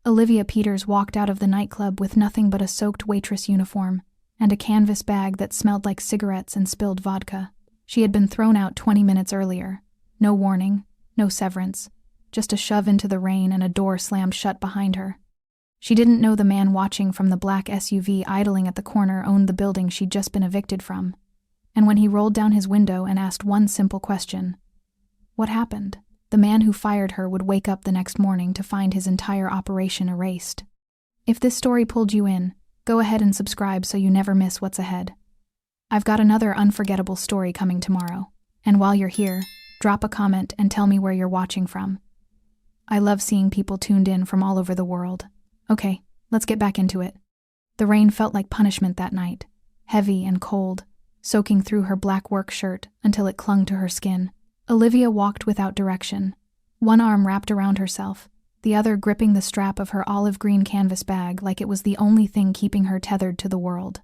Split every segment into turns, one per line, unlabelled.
Olivia Peters walked out of the nightclub with nothing but a soaked waitress uniform and a canvas bag that smelled like cigarettes and spilled vodka. She had been thrown out 20 minutes earlier. No warning, no severance, just a shove into the rain and a door slammed shut behind her. She didn't know the man watching from the black SUV idling at the corner owned the building she'd just been evicted from. And when he rolled down his window and asked one simple question, what happened? The man who fired her would wake up the next morning to find his entire operation erased. If this story pulled you in, go ahead and subscribe so you never miss what's ahead. I've got another unforgettable story coming tomorrow, and while you're here, drop a comment and tell me where you're watching from. I love seeing people tuned in from all over the world. Okay, let's get back into it. The rain felt like punishment that night, heavy and cold, soaking through her black work shirt until it clung to her skin. Olivia walked without direction, one arm wrapped around herself, the other gripping the strap of her olive green canvas bag like it was the only thing keeping her tethered to the world.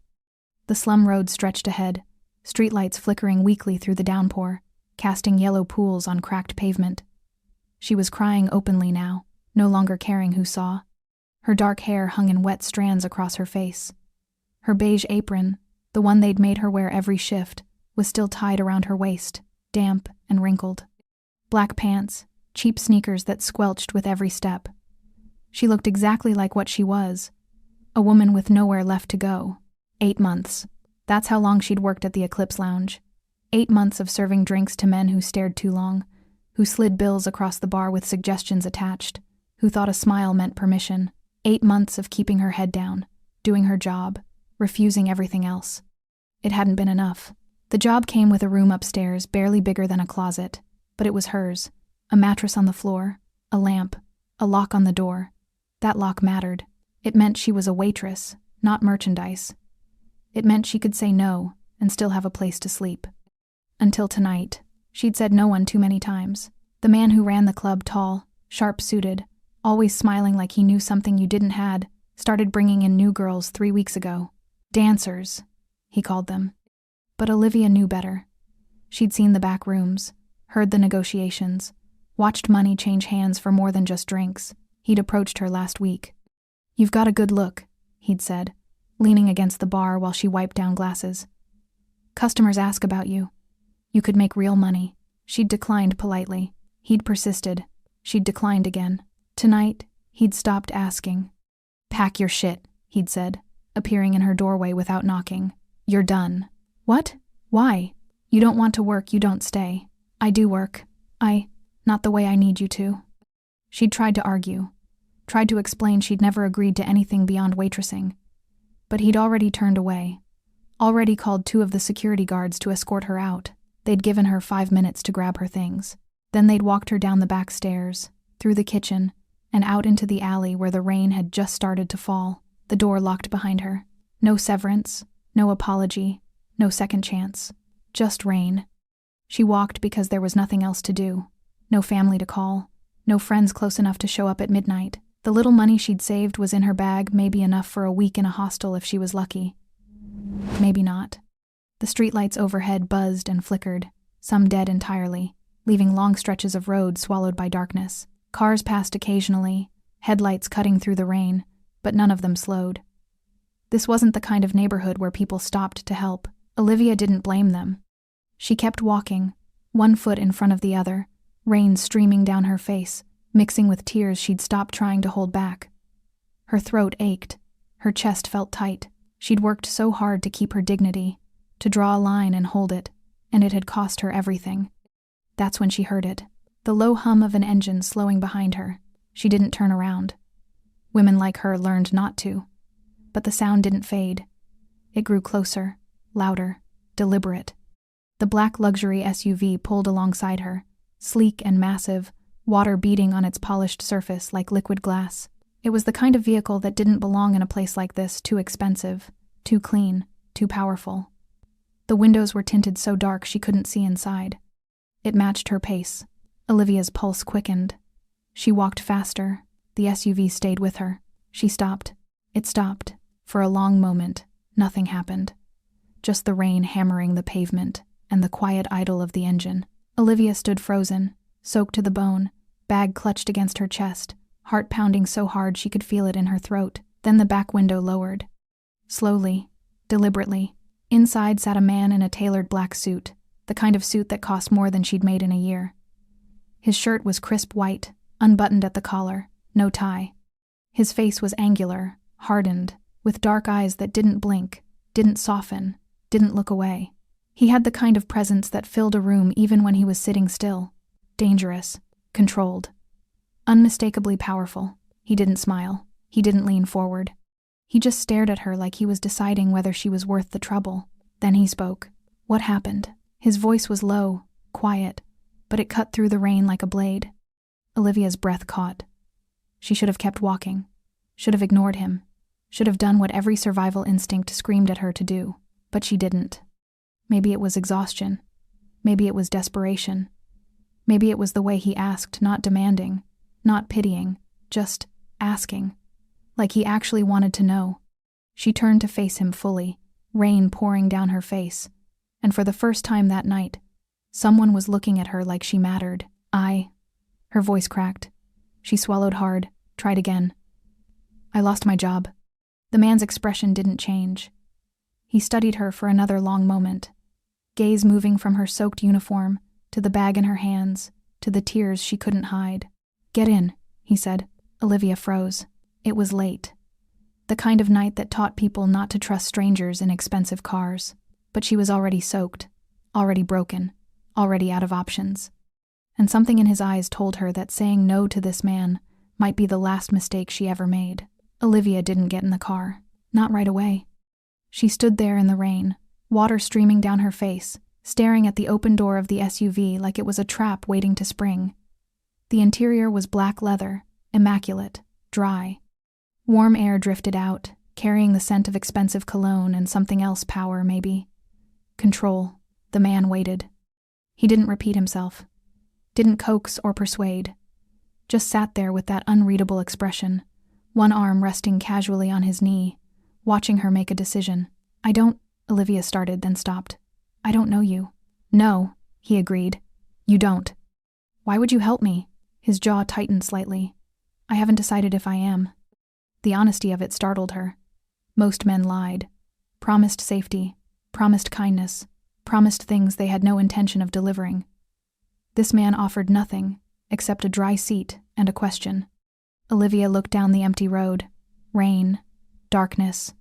The slum road stretched ahead, streetlights flickering weakly through the downpour, casting yellow pools on cracked pavement. She was crying openly now, no longer caring who saw. Her dark hair hung in wet strands across her face. Her beige apron, the one they'd made her wear every shift, was still tied around her waist, damp and wrinkled. Black pants, cheap sneakers that squelched with every step. She looked exactly like what she was, a woman with nowhere left to go. 8 months. That's how long she'd worked at the Eclipse Lounge. 8 months of serving drinks to men who stared too long, who slid bills across the bar with suggestions attached, who thought a smile meant permission. 8 months of keeping her head down, doing her job, refusing everything else. It hadn't been enough. The job came with a room upstairs barely bigger than a closet, but it was hers. A mattress on the floor, a lamp, a lock on the door. That lock mattered. It meant she was a waitress, not merchandise. It meant she could say no and still have a place to sleep. Until tonight, she'd said no one too many times. The man who ran the club, tall, sharp-suited, always smiling like he knew something you didn't had, started bringing in new girls 3 weeks ago. Dancers, he called them. But Olivia knew better. She'd seen the back rooms, heard the negotiations, watched money change hands for more than just drinks. He'd approached her last week. "You've got a good look," he'd said, leaning against the bar while she wiped down glasses. "Customers ask about you. You could make real money." She'd declined politely. He'd persisted. She'd declined again. Tonight, he'd stopped asking. "Pack your shit," he'd said, appearing in her doorway without knocking. "You're done." "What? Why?" "You don't want to work, you don't stay." "I do work. Not the way I need you to." She'd tried to argue, tried to explain she'd never agreed to anything beyond waitressing. But he'd already turned away, already called 2 of the security guards to escort her out. They'd given her 5 minutes to grab her things. Then they'd walked her down the back stairs, through the kitchen, and out into the alley where the rain had just started to fall, the door locked behind her. No severance, no apology, no second chance. Just rain. She walked because there was nothing else to do. No family to call, no friends close enough to show up at midnight. The little money she'd saved was in her bag, maybe enough for a week in a hostel if she was lucky. Maybe not. The streetlights overhead buzzed and flickered, some dead entirely, leaving long stretches of road swallowed by darkness. Cars passed occasionally, headlights cutting through the rain, but none of them slowed. This wasn't the kind of neighborhood where people stopped to help. Olivia didn't blame them. She kept walking, one foot in front of the other, rain streaming down her face, mixing with tears she'd stopped trying to hold back. Her throat ached, her chest felt tight. She'd worked so hard to keep her dignity, to draw a line and hold it, and it had cost her everything. That's when she heard it, the low hum of an engine slowing behind her. She didn't turn around. Women like her learned not to. But the sound didn't fade. It grew closer, louder, deliberate. The black luxury SUV pulled alongside her, sleek and massive, water beating on its polished surface like liquid glass. It was the kind of vehicle that didn't belong in a place like this, too expensive, too clean, too powerful. The windows were tinted so dark she couldn't see inside. It matched her pace. Olivia's pulse quickened. She walked faster. The SUV stayed with her. She stopped. It stopped. For a long moment, nothing happened. Just the rain hammering the pavement and the quiet idle of the engine. Olivia stood frozen, soaked to the bone, bag clutched against her chest, heart pounding so hard she could feel it in her throat. Then the back window lowered. Slowly, deliberately. Inside sat a man in a tailored black suit, the kind of suit that cost more than she'd made in a year. His shirt was crisp white, unbuttoned at the collar, no tie. His face was angular, hardened, with dark eyes that didn't blink, didn't soften, didn't look away. He had the kind of presence that filled a room even when he was sitting still. Dangerous, controlled, unmistakably powerful. He didn't smile. He didn't lean forward. He just stared at her like he was deciding whether she was worth the trouble. Then he spoke. What happened? His voice was low, quiet, but it cut through the rain like a blade. Olivia's breath caught. She should have kept walking, should have ignored him, should have done what every survival instinct screamed at her to do, but she didn't. Maybe it was exhaustion. Maybe it was desperation. Maybe it was the way he asked, not demanding, not pitying, just asking, like he actually wanted to know. She turned to face him fully, rain pouring down her face, and for the first time that night, someone was looking at her like she mattered. Her voice cracked. She swallowed hard, tried again. I lost my job. The man's expression didn't change. He studied her for another long moment, gaze moving from her soaked uniform to the bag in her hands, to the tears she couldn't hide. Get in, he said. Olivia froze. It was late. The kind of night that taught people not to trust strangers in expensive cars. But she was already soaked, already broken, already out of options. And something in his eyes told her that saying no to this man might be the last mistake she ever made. Olivia didn't get in the car. Not right away. She stood there in the rain, water streaming down her face, staring at the open door of the SUV like it was a trap waiting to spring. The interior was black leather, immaculate, dry. Warm air drifted out, carrying the scent of expensive cologne and something else, power maybe. Control. The man waited. He didn't repeat himself. Didn't coax or persuade. Just sat there with that unreadable expression, one arm resting casually on his knee, watching her make a decision. Olivia started, then stopped. I don't know you. No, he agreed. You don't. Why would you help me? His jaw tightened slightly. I haven't decided if I am. The honesty of it startled her. Most men lied. Promised safety, promised kindness, promised things they had no intention of delivering. This man offered nothing except a dry seat and a question. Olivia looked down the empty road. Rain, darkness,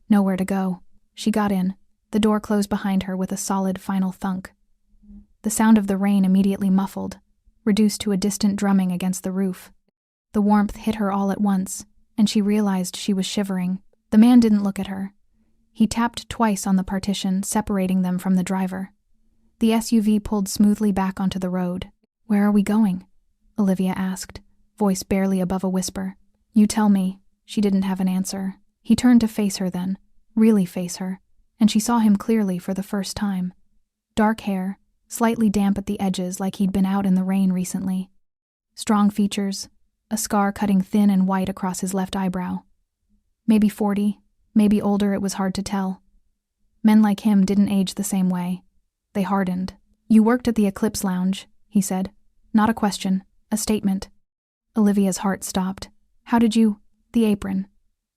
nowhere to go. She got in. The door closed behind her with a solid final thunk. The sound of the rain immediately muffled, reduced to a distant drumming against the roof. The warmth hit her all at once, and she realized she was shivering. The man didn't look at her. He tapped twice on the partition, separating them from the driver. The SUV pulled smoothly back onto the road. Where are we going? Olivia asked, voice barely above a whisper. You tell me. She didn't have an answer. He turned to face her then, really face her, and she saw him clearly for the first time. Dark hair, slightly damp at the edges like he'd been out in the rain recently. Strong features, a scar cutting thin and white across his left eyebrow. Maybe 40, maybe older, it was hard to tell. Men like him didn't age the same way. They hardened. You worked at the Eclipse Lounge, he said. Not a question, a statement. Olivia's heart stopped. How did you? The apron.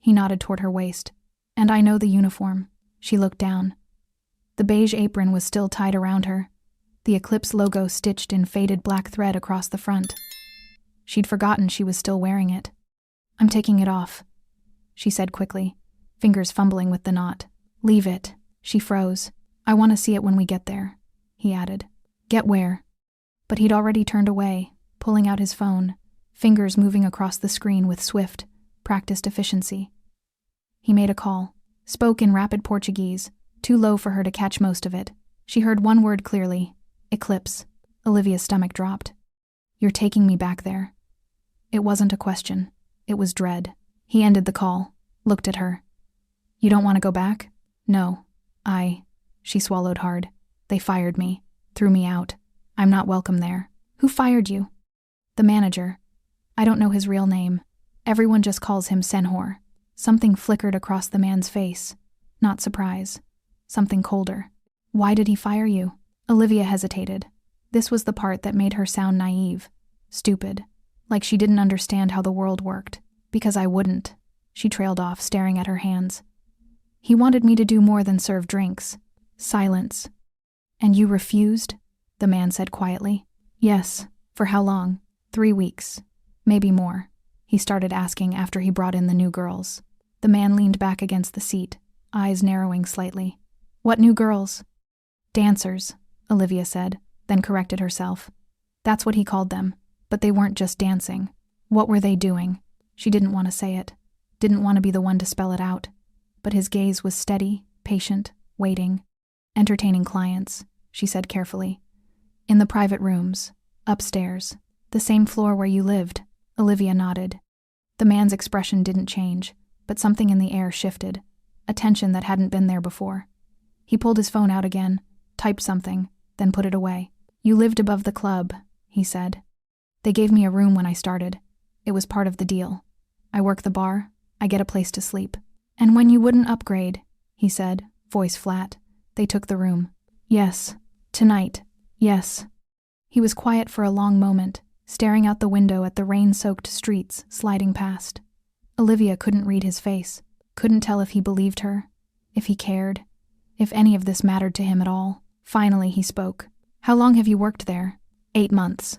He nodded toward her waist. And I know the uniform. She looked down. The beige apron was still tied around her, the Eclipse logo stitched in faded black thread across the front. She'd forgotten she was still wearing it. I'm taking it off, she said quickly, fingers fumbling with the knot. Leave it. She froze. I want to see it when we get there, he added. Get where? But he'd already turned away, pulling out his phone, fingers moving across the screen with swift, practiced efficiency. He made a call, spoke in rapid Portuguese, too low for her to catch most of it. She heard one word clearly. Eclipse. Olivia's stomach dropped. You're taking me back there. It wasn't a question. It was dread. He ended the call, looked at her. You don't want to go back? No. She swallowed hard. They fired me. Threw me out. I'm not welcome there. Who fired you? The manager. I don't know his real name. Everyone just calls him Senhor. Something flickered across the man's face. Not surprise. Something colder. Why did he fire you? Olivia hesitated. This was the part that made her sound naive. Stupid. like she didn't understand how the world worked. Because I wouldn't. She trailed off, staring at her hands. He wanted me to do more than serve drinks. Silence. And you refused? The man said quietly. Yes. For how long? 3 weeks. Maybe more. He started asking after he brought in the new girls. The man leaned back against the seat, eyes narrowing slightly. What new girls? Dancers, Olivia said, then corrected herself. That's what he called them, but they weren't just dancing. What were they doing? She didn't want to say it, didn't want to be the one to spell it out, but his gaze was steady, patient, waiting. Entertaining clients, she said carefully. In the private rooms, upstairs, the same floor where you lived. Olivia nodded. The man's expression didn't change, but something in the air shifted, a tension that hadn't been there before. He pulled his phone out again, typed something, then put it away. You lived above the club, he said. They gave me a room when I started. It was part of the deal. I work the bar, I get a place to sleep. And when you wouldn't upgrade, he said, voice flat, they took the room. Yes. Tonight. Yes. He was quiet for a long moment, staring out the window at the rain-soaked streets sliding past. Olivia couldn't read his face, couldn't tell if he believed her, if he cared, if any of this mattered to him at all. Finally, he spoke. How long have you worked there? 8 months.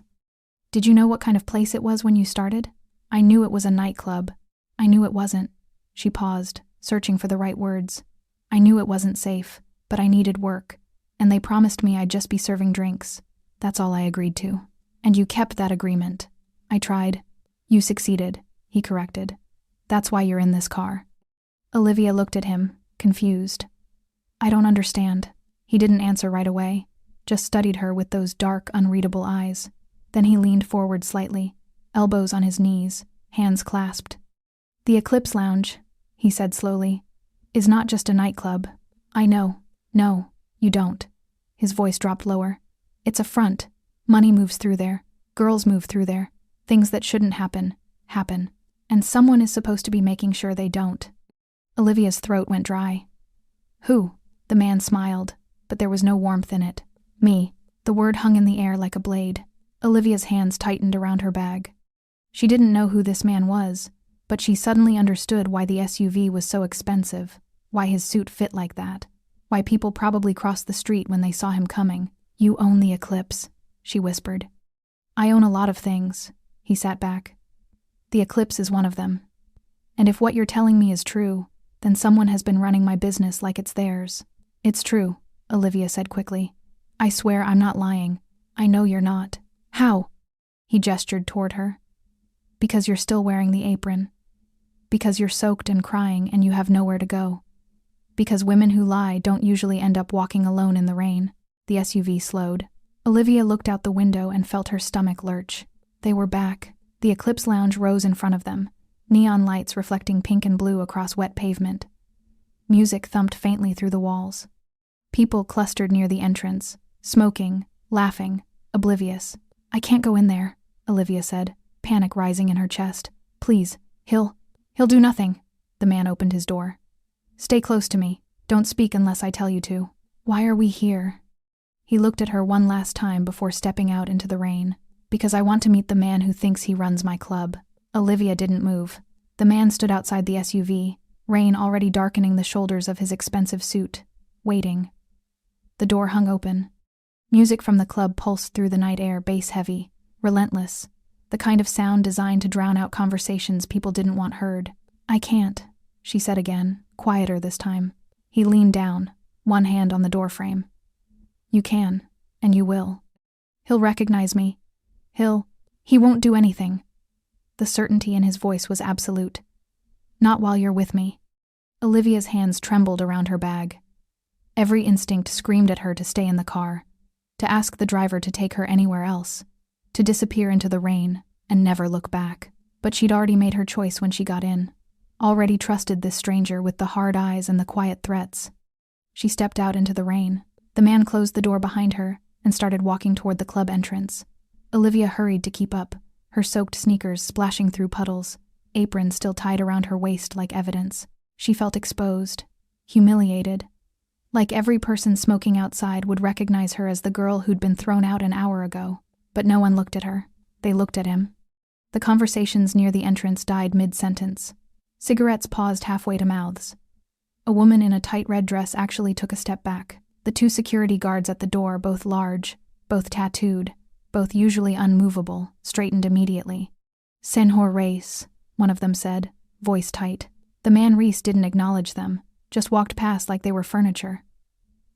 Did you know what kind of place it was when you started? I knew it was a nightclub. I knew it wasn't. She paused, searching for the right words. I knew it wasn't safe, but I needed work, and they promised me I'd just be serving drinks. That's all I agreed to. And you kept that agreement. I tried. You succeeded, he corrected. That's why you're in this car. Olivia looked at him, confused. I don't understand. He didn't answer right away, just studied her with those dark, unreadable eyes. Then he leaned forward slightly, elbows on his knees, hands clasped. The Eclipse Lounge, he said slowly, is not just a nightclub. I know. No, you don't. His voice dropped lower. It's a front. Money moves through there. Girls move through there. Things that shouldn't happen, happen. And someone is supposed to be making sure they don't. Olivia's throat went dry. Who? The man smiled, but there was no warmth in it. Me. The word hung in the air like a blade. Olivia's hands tightened around her bag. She didn't know who this man was, but she suddenly understood why the SUV was so expensive, why his suit fit like that, why people probably crossed the street when they saw him coming. You own the Eclipse, she whispered. I own a lot of things, he sat back. The Eclipse is one of them. And if what you're telling me is true, then someone has been running my business like it's theirs. It's true, Olivia said quickly. I swear I'm not lying. I know you're not. How? He gestured toward her. Because you're still wearing the apron. Because you're soaked and crying and you have nowhere to go. Because women who lie don't usually end up walking alone in the rain. The SUV slowed. Olivia looked out the window and felt her stomach lurch. They were back. The Eclipse Lounge rose in front of them, neon lights reflecting pink and blue across wet pavement. Music thumped faintly through the walls. People clustered near the entrance, smoking, laughing, oblivious. I can't go in there, Olivia said, panic rising in her chest. Please, he'll do nothing. The man opened his door. Stay close to me. Don't speak unless I tell you to. Why are we here? He looked at her one last time before stepping out into the rain. Because I want to meet the man who thinks he runs my club. Olivia didn't move. The man stood outside the SUV, rain already darkening the shoulders of his expensive suit, waiting. The door hung open. Music from the club pulsed through the night air, bass-heavy, relentless, the kind of sound designed to drown out conversations people didn't want heard. I can't, she said again, quieter this time. He leaned down, one hand on the doorframe. You can, and you will. He'll recognize me. He won't do anything. The certainty in his voice was absolute. Not while you're with me. Olivia's hands trembled around her bag. Every instinct screamed at her to stay in the car, to ask the driver to take her anywhere else, to disappear into the rain and never look back. But she'd already made her choice when she got in, already trusted this stranger with the hard eyes and the quiet threats. She stepped out into the rain. The man closed the door behind her and started walking toward the club entrance. Olivia hurried to keep up, her soaked sneakers splashing through puddles, apron still tied around her waist like evidence. She felt exposed, humiliated. Like every person smoking outside would recognize her as the girl who'd been thrown out an hour ago. But no one looked at her. They looked at him. The conversations near the entrance died mid-sentence. Cigarettes paused halfway to mouths. A woman in a tight red dress actually took a step back. The two security guards at the door, both large, both tattooed, both usually unmovable, straightened immediately. "Senhor Reis," one of them said, voice tight. The man Reis didn't acknowledge them, just walked past like they were furniture.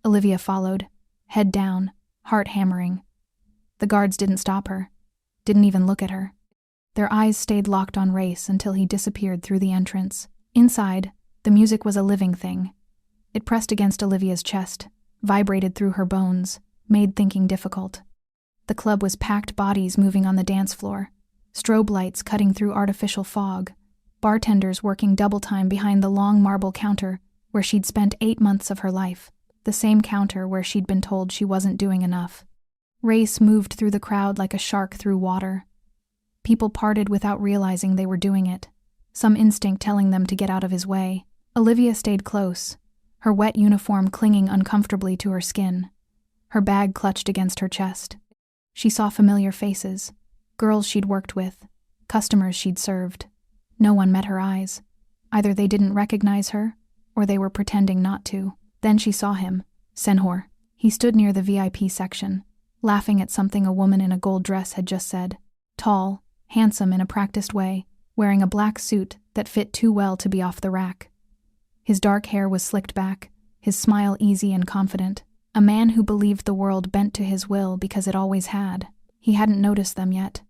Olivia followed, head down, heart hammering. The guards didn't stop her, didn't even look at her. Their eyes stayed locked on Reis until he disappeared through the entrance. Inside, the music was a living thing. It pressed against Olivia's chest, vibrated through her bones, made thinking difficult. The club was packed, bodies moving on the dance floor, strobe lights cutting through artificial fog, bartenders working double time behind the long marble counter where she'd spent 8 months of her life, the same counter where she'd been told she wasn't doing enough. Reis moved through the crowd like a shark through water. People parted without realizing they were doing it, some instinct telling them to get out of his way. Olivia stayed close, her wet uniform clinging uncomfortably to her skin, her bag clutched against her chest. She saw familiar faces, girls she'd worked with, customers she'd served. No one met her eyes. Either they didn't recognize her, or they were pretending not to. Then she saw him, Senhor. He stood near the VIP section, laughing at something a woman in a gold dress had just said. Tall, handsome in a practiced way, wearing a black suit that fit too well to be off the rack. His dark hair was slicked back, his smile easy and confident. A man who believed the world bent to his will because it always had. He hadn't noticed them yet.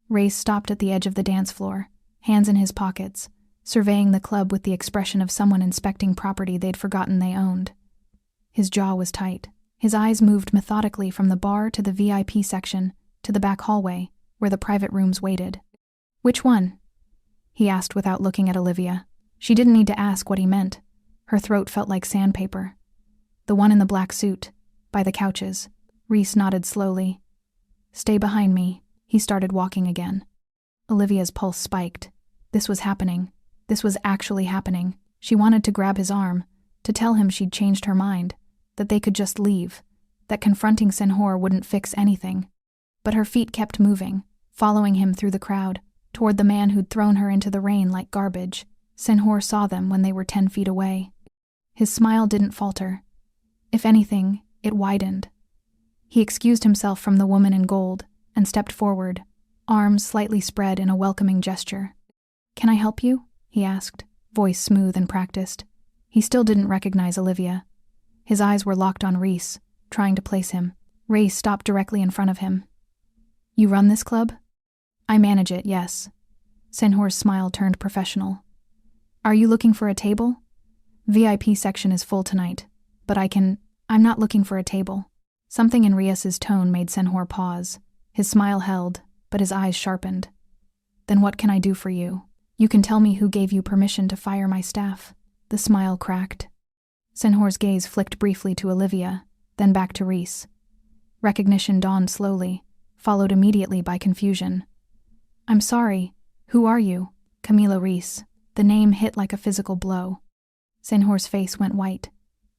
Reis stopped at the edge of the dance floor, hands in his pockets, surveying the club with the expression of someone inspecting property they'd forgotten they owned. His jaw was tight. His eyes moved methodically from the bar to the VIP section to the back hallway, where the private rooms waited. "Which one?" he asked without looking at Olivia. She didn't need to ask what he meant. Her throat felt like sandpaper. "The one in the black suit, by the couches." Reis nodded slowly. "Stay behind me." He started walking again. Olivia's pulse spiked. This was happening. This was actually happening. She wanted to grab his arm, to tell him she'd changed her mind, that they could just leave, that confronting Senhor wouldn't fix anything. But her feet kept moving, following him through the crowd, toward the man who'd thrown her into the rain like garbage. Senhor saw them when they were 10 feet away. His smile didn't falter. If anything, it widened. He excused himself from the woman in gold and stepped forward, arms slightly spread in a welcoming gesture. "Can I help you?" he asked, voice smooth and practiced. He still didn't recognize Olivia. His eyes were locked on Reis, trying to place him. Reis stopped directly in front of him. "You run this club?" "I manage it, yes." Senhor's smile turned professional. "Are you looking for a table?" "VIP section is full tonight, but I'm not looking for a table." Something in Reis's tone made Senhor pause. His smile held, but his eyes sharpened. "Then what can I do for you? You can tell me who gave you permission to fire my staff." The smile cracked. Senhor's gaze flicked briefly to Olivia, then back to Reis. Recognition dawned slowly, followed immediately by confusion. "I'm sorry. Who are you?" "Camilo Reis." The name hit like a physical blow. Senhor's face went white.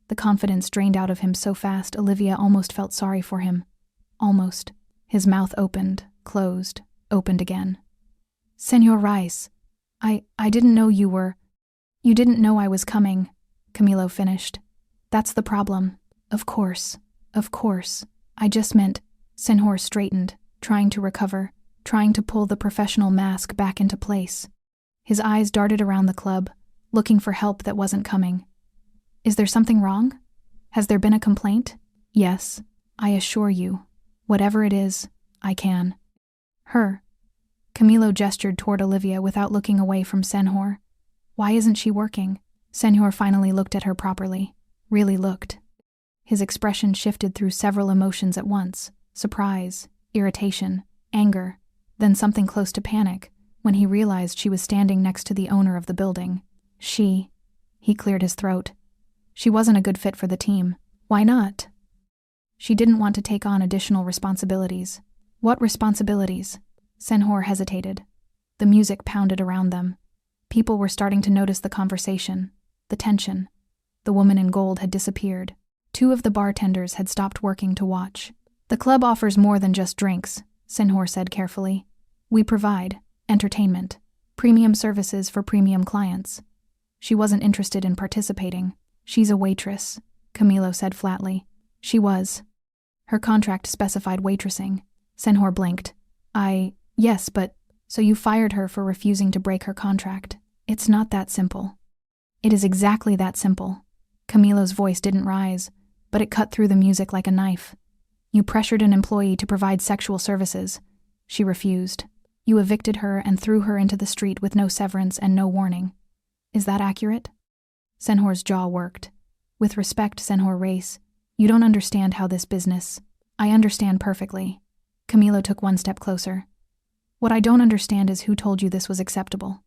The confidence drained out of him so fast Olivia almost felt sorry for him. Almost. His mouth opened, closed, opened again. "Senhor Reis, I didn't know you were... You didn't know I was coming," Camilo finished. "That's the problem. Of course. I just meant..." Senhor straightened, trying to recover, trying to pull the professional mask back into place. His eyes darted around the club, looking for help that wasn't coming. "Is there something wrong? Has there been a complaint?" "Yes, I assure you. Whatever it is, I can." "Her." Camilo gestured toward Olivia without looking away from Senhor. "Why isn't she working?" Senhor finally looked at her properly. Really looked. His expression shifted through several emotions at once. Surprise, irritation, anger, then something close to panic, when he realized she was standing next to the owner of the building. He cleared his throat. She wasn't a good fit for the team. Why not? She didn't want to take on additional responsibilities. What responsibilities? Senhor hesitated. The music pounded around them. People were starting to notice the conversation, the tension. The woman in gold had disappeared. 2 of the bartenders had stopped working to watch. "The club offers more than just drinks," Senhor said carefully. "We provide Entertainment. Premium services for premium clients. She wasn't interested in participating. She's a waitress, Camilo said flatly. She was. Her contract specified waitressing. Senhor blinked. Yes, but, so you fired her for refusing to break her contract. It's not that simple. It is exactly that simple. Camilo's voice didn't rise, but it cut through the music like a knife. You pressured an employee to provide sexual services. She refused. You evicted her and threw her into the street with no severance and no warning. Is that accurate? Senhor's jaw worked. With respect, Senhor Race, you don't understand how this business. I understand perfectly. Camilo took one step closer. What I don't understand is who told you this was acceptable.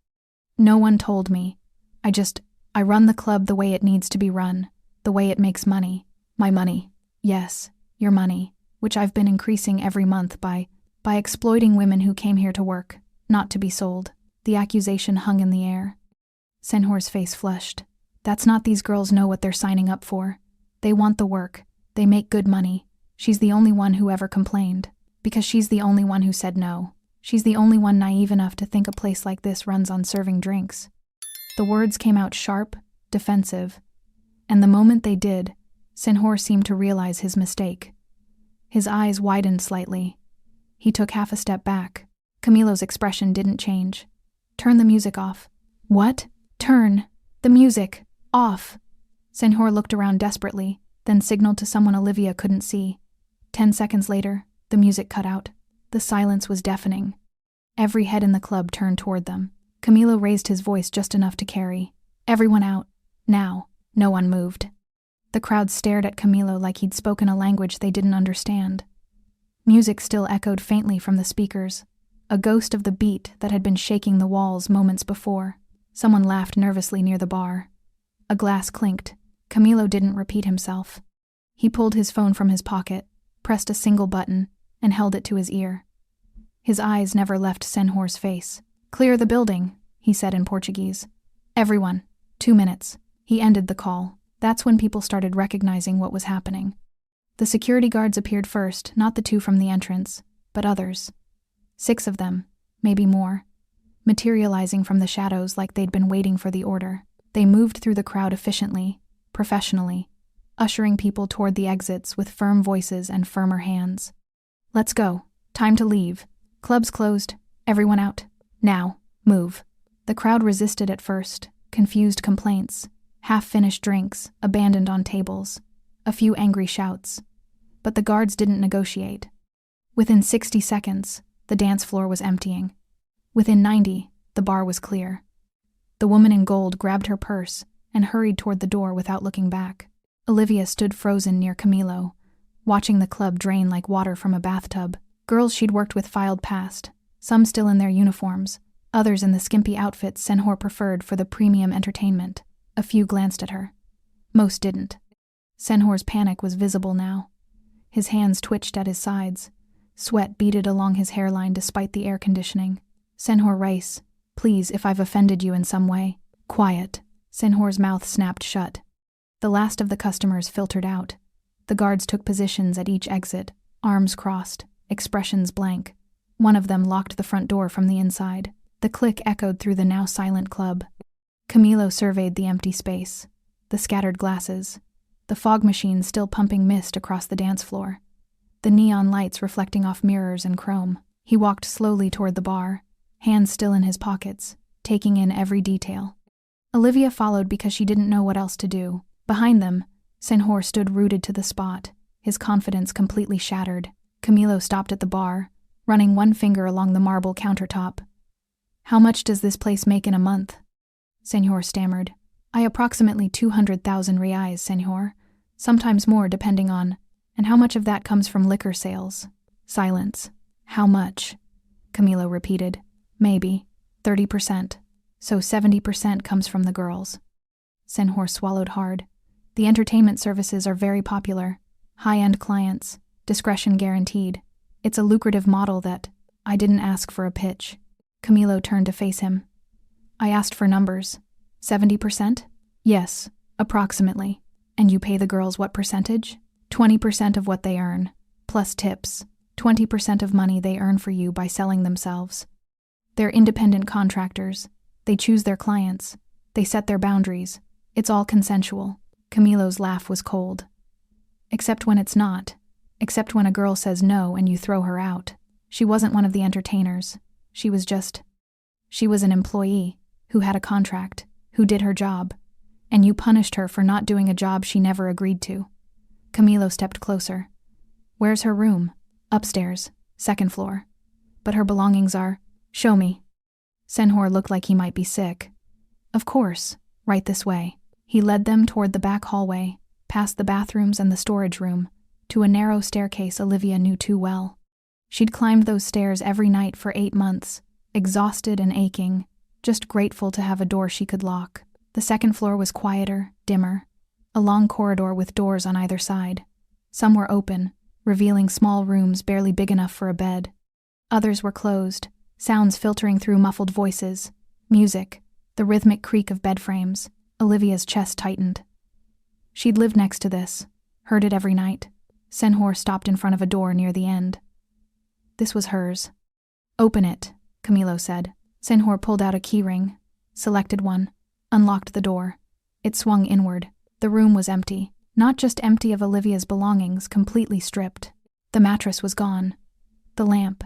No one told me. I run the club the way it needs to be run, the way it makes money. My money. Yes, your money, which I've been increasing every month by exploiting women who came here to work, not to be sold. The accusation hung in the air. Senhor's face flushed. That's not these girls know what they're signing up for. They want the work. They make good money. She's the only one who ever complained, because she's the only one who said no. She's the only one naive enough to think a place like this runs on serving drinks. The words came out sharp, defensive, and the moment they did, Senhor seemed to realize his mistake. His eyes widened slightly. He took half a step back. Camilo's expression didn't change. Turn the music off. What? Turn the music off. Senhor looked around desperately, then signaled to someone Olivia couldn't see. 10 seconds later, the music cut out. The silence was deafening. Every head in the club turned toward them. Camilo raised his voice just enough to carry. Everyone out. Now. No one moved. The crowd stared at Camilo like he'd spoken a language they didn't understand. Music still echoed faintly from the speakers, a ghost of the beat that had been shaking the walls moments before. Someone laughed nervously near the bar. A glass clinked. Camilo didn't repeat himself. He pulled his phone from his pocket, pressed a single button, and held it to his ear. His eyes never left Senhor's face. Clear the building, he said in Portuguese. Everyone. 2 minutes. He ended the call. That's when people started recognizing what was happening. The security guards appeared first, not the 2 from the entrance, but others. 6 of them, maybe more, materializing from the shadows like they'd been waiting for the order. They moved through the crowd efficiently, professionally, ushering people toward the exits with firm voices and firmer hands. Let's go. Time to leave. Club's closed. Everyone out. Now. Move. The crowd resisted at first, confused complaints, half-finished drinks, abandoned on tables, a few angry shouts. But the guards didn't negotiate. Within 60 seconds, the dance floor was emptying. Within 90, the bar was clear. The woman in gold grabbed her purse and hurried toward the door without looking back. Olivia stood frozen near Camilo, watching the club drain like water from a bathtub. Girls she'd worked with filed past, some still in their uniforms, others in the skimpy outfits Senhor preferred for the premium entertainment. A few glanced at her. Most didn't. Senhor's panic was visible now. His hands twitched at his sides. Sweat beaded along his hairline despite the air conditioning. Senhor Race, please, if I've offended you in some way. Quiet. Senhor's mouth snapped shut. The last of the customers filtered out. The guards took positions at each exit, arms crossed, expressions blank. One of them locked the front door from the inside. The click echoed through the now silent club. Camilo surveyed the empty space, the scattered glasses, the fog machine still pumping mist across the dance floor, the neon lights reflecting off mirrors and chrome. He walked slowly toward the bar, hands still in his pockets, taking in every detail. Olivia followed because she didn't know what else to do. Behind them, Senhor stood rooted to the spot, his confidence completely shattered. Camilo stopped at the bar, running one finger along the marble countertop. How much does this place make in a month? Senhor stammered. I approximately 200,000 reais, Senhor. Sometimes more, depending on. And how much of that comes from liquor sales? Silence. How much? Camilo repeated. Maybe. 30%. So 70% comes from the girls. Senhor swallowed hard. The entertainment services are very popular. High-end clients. Discretion guaranteed. It's a lucrative model that I didn't ask for a pitch. Camilo turned to face him. I asked for numbers. 70%? Yes, approximately. And you pay the girls what percentage? 20% of what they earn, plus tips. 20% of money they earn for you by selling themselves. They're independent contractors. They choose their clients. They set their boundaries. It's all consensual. Camilo's laugh was cold. Except when it's not. Except when a girl says no and you throw her out. She wasn't one of the entertainers. She was an employee who had a contract, who did her job, and you punished her for not doing a job she never agreed to. Camilo stepped closer. Where's her room? Upstairs, second floor. But her belongings are… Show me. Senhor looked like he might be sick. Of course, right this way. He led them toward the back hallway, past the bathrooms and the storage room, to a narrow staircase Olivia knew too well. She'd climbed those stairs every night for 8 months, exhausted and aching, just grateful to have a door she could lock. The second floor was quieter, dimmer, a long corridor with doors on either side. Some were open, revealing small rooms barely big enough for a bed. Others were closed, sounds filtering through muffled voices, music, the rhythmic creak of bed frames. Olivia's chest tightened. She'd lived next to this, heard it every night. Senhor stopped in front of a door near the end. This was hers. Open it, Camilo said. Senhor pulled out a keyring, selected one, unlocked the door. It swung inward. The room was empty. Not just empty of Olivia's belongings, completely stripped. The mattress was gone. The lamp.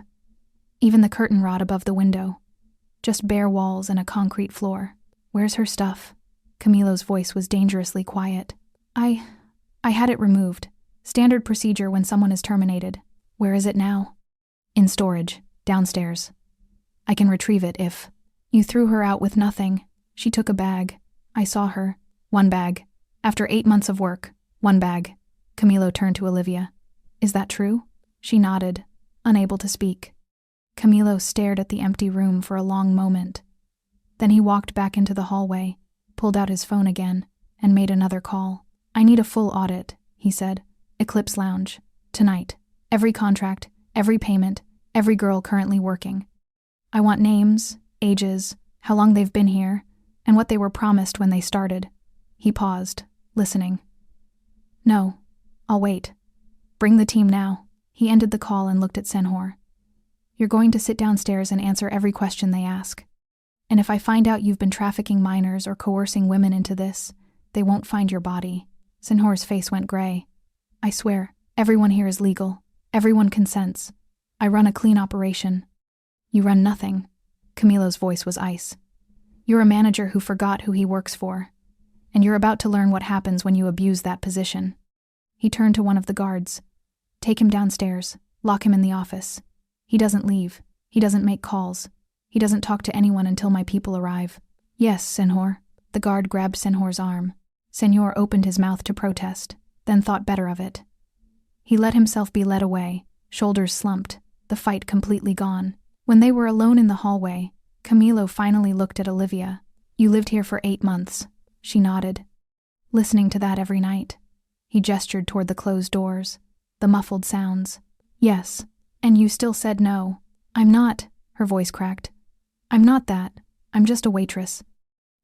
Even the curtain rod above the window. Just bare walls and a concrete floor. Where's her stuff? Camilo's voice was dangerously quiet. I had it removed. Standard procedure when someone is terminated. Where is it now? In storage, downstairs. I can retrieve it if… You threw her out with nothing. She took a bag. I saw her. 1 bag. After 8 months of work, 1 bag. Camilo turned to Olivia. Is that true? She nodded, unable to speak. Camilo stared at the empty room for a long moment. Then he walked back into the hallway, pulled out his phone again, and made another call. I need a full audit, he said. Eclipse Lounge. Tonight. Every contract, every payment, every girl currently working. I want names, ages, how long they've been here, and what they were promised when they started. He paused, listening. No, I'll wait. Bring the team now. He ended the call and looked at Senhor. You're going to sit downstairs and answer every question they ask. And if I find out you've been trafficking minors or coercing women into this, they won't find your body. Senhor's face went gray. I swear, everyone here is legal. Everyone consents. I run a clean operation. You run nothing. Camilo's voice was ice. You're a manager who forgot who he works for. And you're about to learn what happens when you abuse that position. He turned to one of the guards. Take him downstairs. Lock him in the office. He doesn't leave. He doesn't make calls. He doesn't talk to anyone until my people arrive. Yes, Senhor. The guard grabbed Senhor's arm. Senhor opened his mouth to protest, then thought better of it. He let himself be led away, shoulders slumped, the fight completely gone. When they were alone in the hallway, Camilo finally looked at Olivia. You lived here for 8 months. She nodded. Listening to that every night. He gestured toward the closed doors, the muffled sounds. Yes, and you still said no. I'm not, her voice cracked. I'm not that. I'm just a waitress.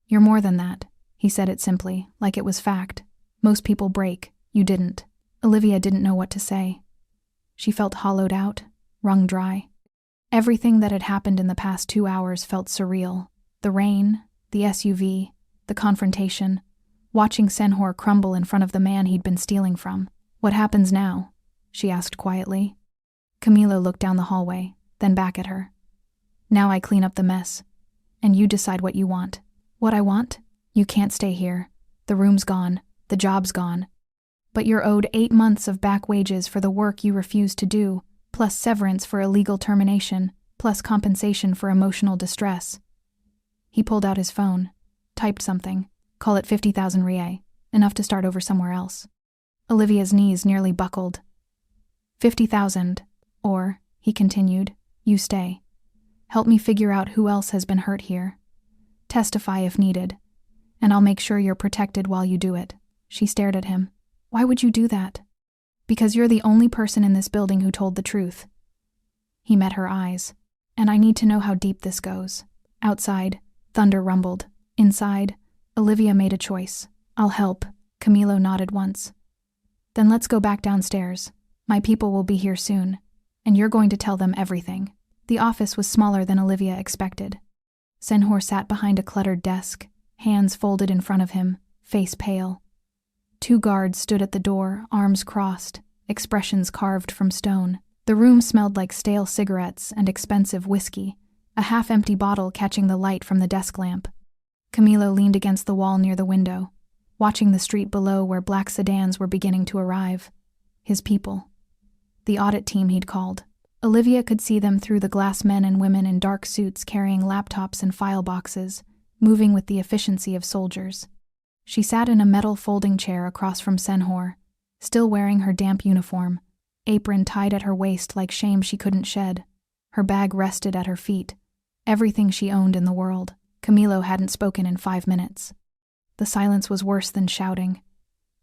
You're more than that. He said it simply, like it was fact. Most people break. You didn't. Olivia didn't know what to say. She felt hollowed out, wrung dry. Everything that had happened in the past 2 hours felt surreal. The rain, the SUV, the confrontation, watching Senhor crumble in front of the man he'd been stealing from. What happens now? She asked quietly. Camilo looked down the hallway, then back at her. Now I clean up the mess. And you decide what you want. What I want? You can't stay here. The room's gone. The job's gone. But you're owed 8 months of back wages for the work you refused to do, plus severance for illegal termination, plus compensation for emotional distress. He pulled out his phone, typed something. Call it 50,000 Rie, enough to start over somewhere else. Olivia's knees nearly buckled. 50,000, or, he continued, you stay. Help me figure out who else has been hurt here. Testify if needed, and I'll make sure you're protected while you do it. She stared at him. Why would you do that? Because you're the only person in this building who told the truth. He met her eyes. And I need to know how deep this goes. Outside, thunder rumbled. Inside, Olivia made a choice. I'll help. Camilo nodded once. Then let's go back downstairs. My people will be here soon, and you're going to tell them everything. The office was smaller than Olivia expected. Senhor sat behind a cluttered desk, hands folded in front of him, face pale. 2 guards stood at the door, arms crossed, expressions carved from stone. The room smelled like stale cigarettes and expensive whiskey, a half-empty bottle catching the light from the desk lamp. Camilo leaned against the wall near the window, watching the street below where black sedans were beginning to arrive. His people. The audit team he'd called. Olivia could see them through the glass men and women in dark suits carrying laptops and file boxes, moving with the efficiency of soldiers. She sat in a metal folding chair across from Senhor, still wearing her damp uniform, apron tied at her waist like shame she couldn't shed. Her bag rested at her feet, everything she owned in the world. Camilo hadn't spoken in 5 minutes. The silence was worse than shouting.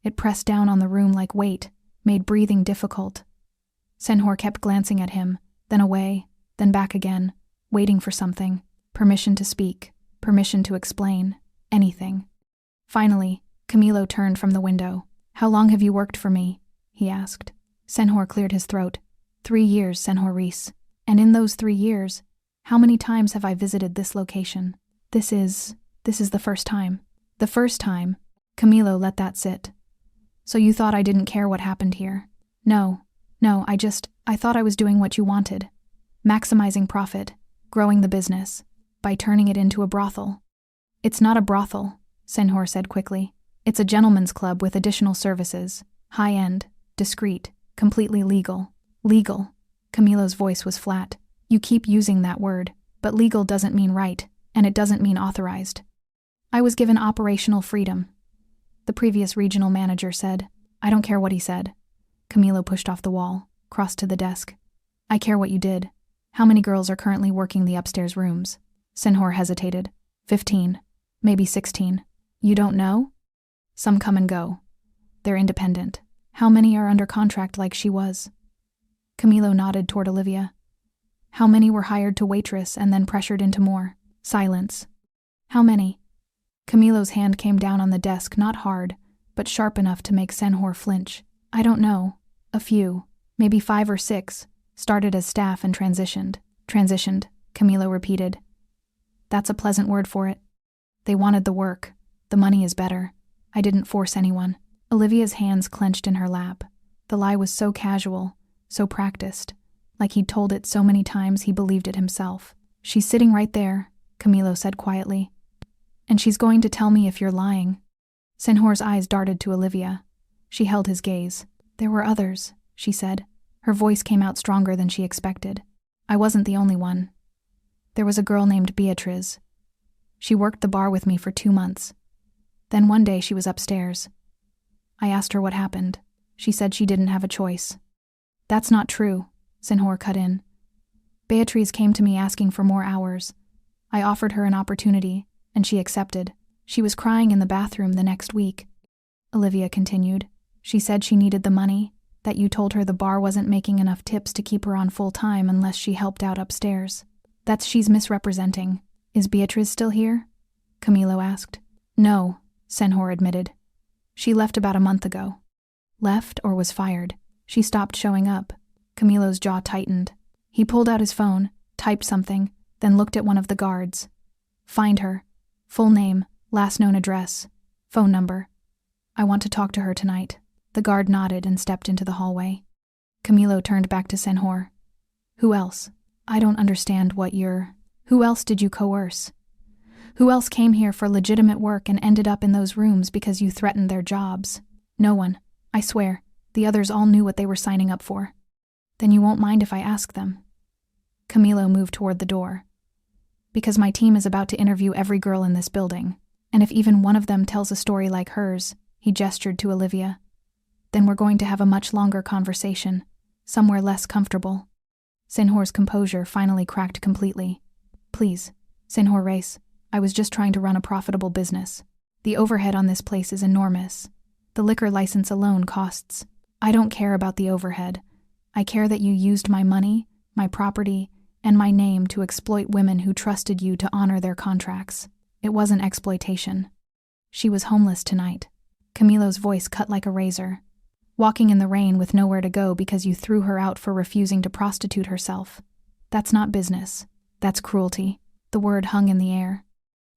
It pressed down on the room like weight, made breathing difficult. Senhor kept glancing at him, then away, then back again, waiting for something, permission to speak, permission to explain, anything. Finally, Camilo turned from the window. "How long have you worked for me?" he asked. Senhor cleared his throat. 3 years, Senhor Reese. And in those 3 years, how many times have I visited this location? This is the first time. The first time. Camilo let that sit. So you thought I didn't care what happened here? No, I thought I was doing what you wanted. Maximizing profit, growing the business, by turning it into a brothel. It's not a brothel, Senhor said quickly. It's a gentleman's club with additional services, high-end, discreet, completely legal. Legal. Camilo's voice was flat. You keep using that word, but legal doesn't mean right, and it doesn't mean authorized. I was given operational freedom. The previous regional manager said. I don't care what he said. Camilo pushed off the wall, crossed to the desk. I care what you did. How many girls are currently working the upstairs rooms? Senhor hesitated. 15, maybe 16. You don't know? Some come and go. They're independent. How many are under contract like she was? Camilo nodded toward Olivia. How many were hired to waitress and then pressured into more? Silence. How many? Camilo's hand came down on the desk, not hard, but sharp enough to make Senhor flinch. I don't know. A few. Maybe 5 or 6. Started as staff and transitioned. Transitioned, Camilo repeated. That's a pleasant word for it. They wanted the work. The money is better. I didn't force anyone. Olivia's hands clenched in her lap. The lie was so casual, so practiced, like he'd told it so many times he believed it himself. She's sitting right there, Camilo said quietly. And she's going to tell me if you're lying. Senhor's eyes darted to Olivia. She held his gaze. There were others, she said. Her voice came out stronger than she expected. I wasn't the only one. There was a girl named Beatriz. She worked the bar with me for 2 months. Then one day she was upstairs. I asked her what happened. She said she didn't have a choice. That's not true, Senhor cut in. Beatriz came to me asking for more hours. I offered her an opportunity, and she accepted. She was crying in the bathroom the next week. Olivia continued. She said she needed the money, that you told her the bar wasn't making enough tips to keep her on full time unless she helped out upstairs. That's she's misrepresenting. Is Beatriz still here? Camilo asked. No, Senhor admitted. She left about a month ago. Left or was fired? She stopped showing up. Camilo's jaw tightened. He pulled out his phone, typed something, then looked at one of the guards. Find her. Full name, last known address, phone number. I want to talk to her tonight. The guard nodded and stepped into the hallway. Camilo turned back to Senhor. Who else? I don't understand what you're... Who else did you coerce? Who else came here for legitimate work and ended up in those rooms because you threatened their jobs? No one. I swear. The others all knew what they were signing up for. Then you won't mind if I ask them. Camilo moved toward the door. Because my team is about to interview every girl in this building, and if even one of them tells a story like hers, he gestured to Olivia, then we're going to have a much longer conversation, somewhere less comfortable. Senhor's composure finally cracked completely. Please, Senhor Reis, I was just trying to run a profitable business. The overhead on this place is enormous. The liquor license alone costs. I don't care about the overhead. I care that you used my money, my property, and my name to exploit women who trusted you to honor their contracts. It wasn't exploitation. She was homeless tonight. Camilo's voice cut like a razor. Walking in the rain with nowhere to go because you threw her out for refusing to prostitute herself. That's not business. That's cruelty. The word hung in the air.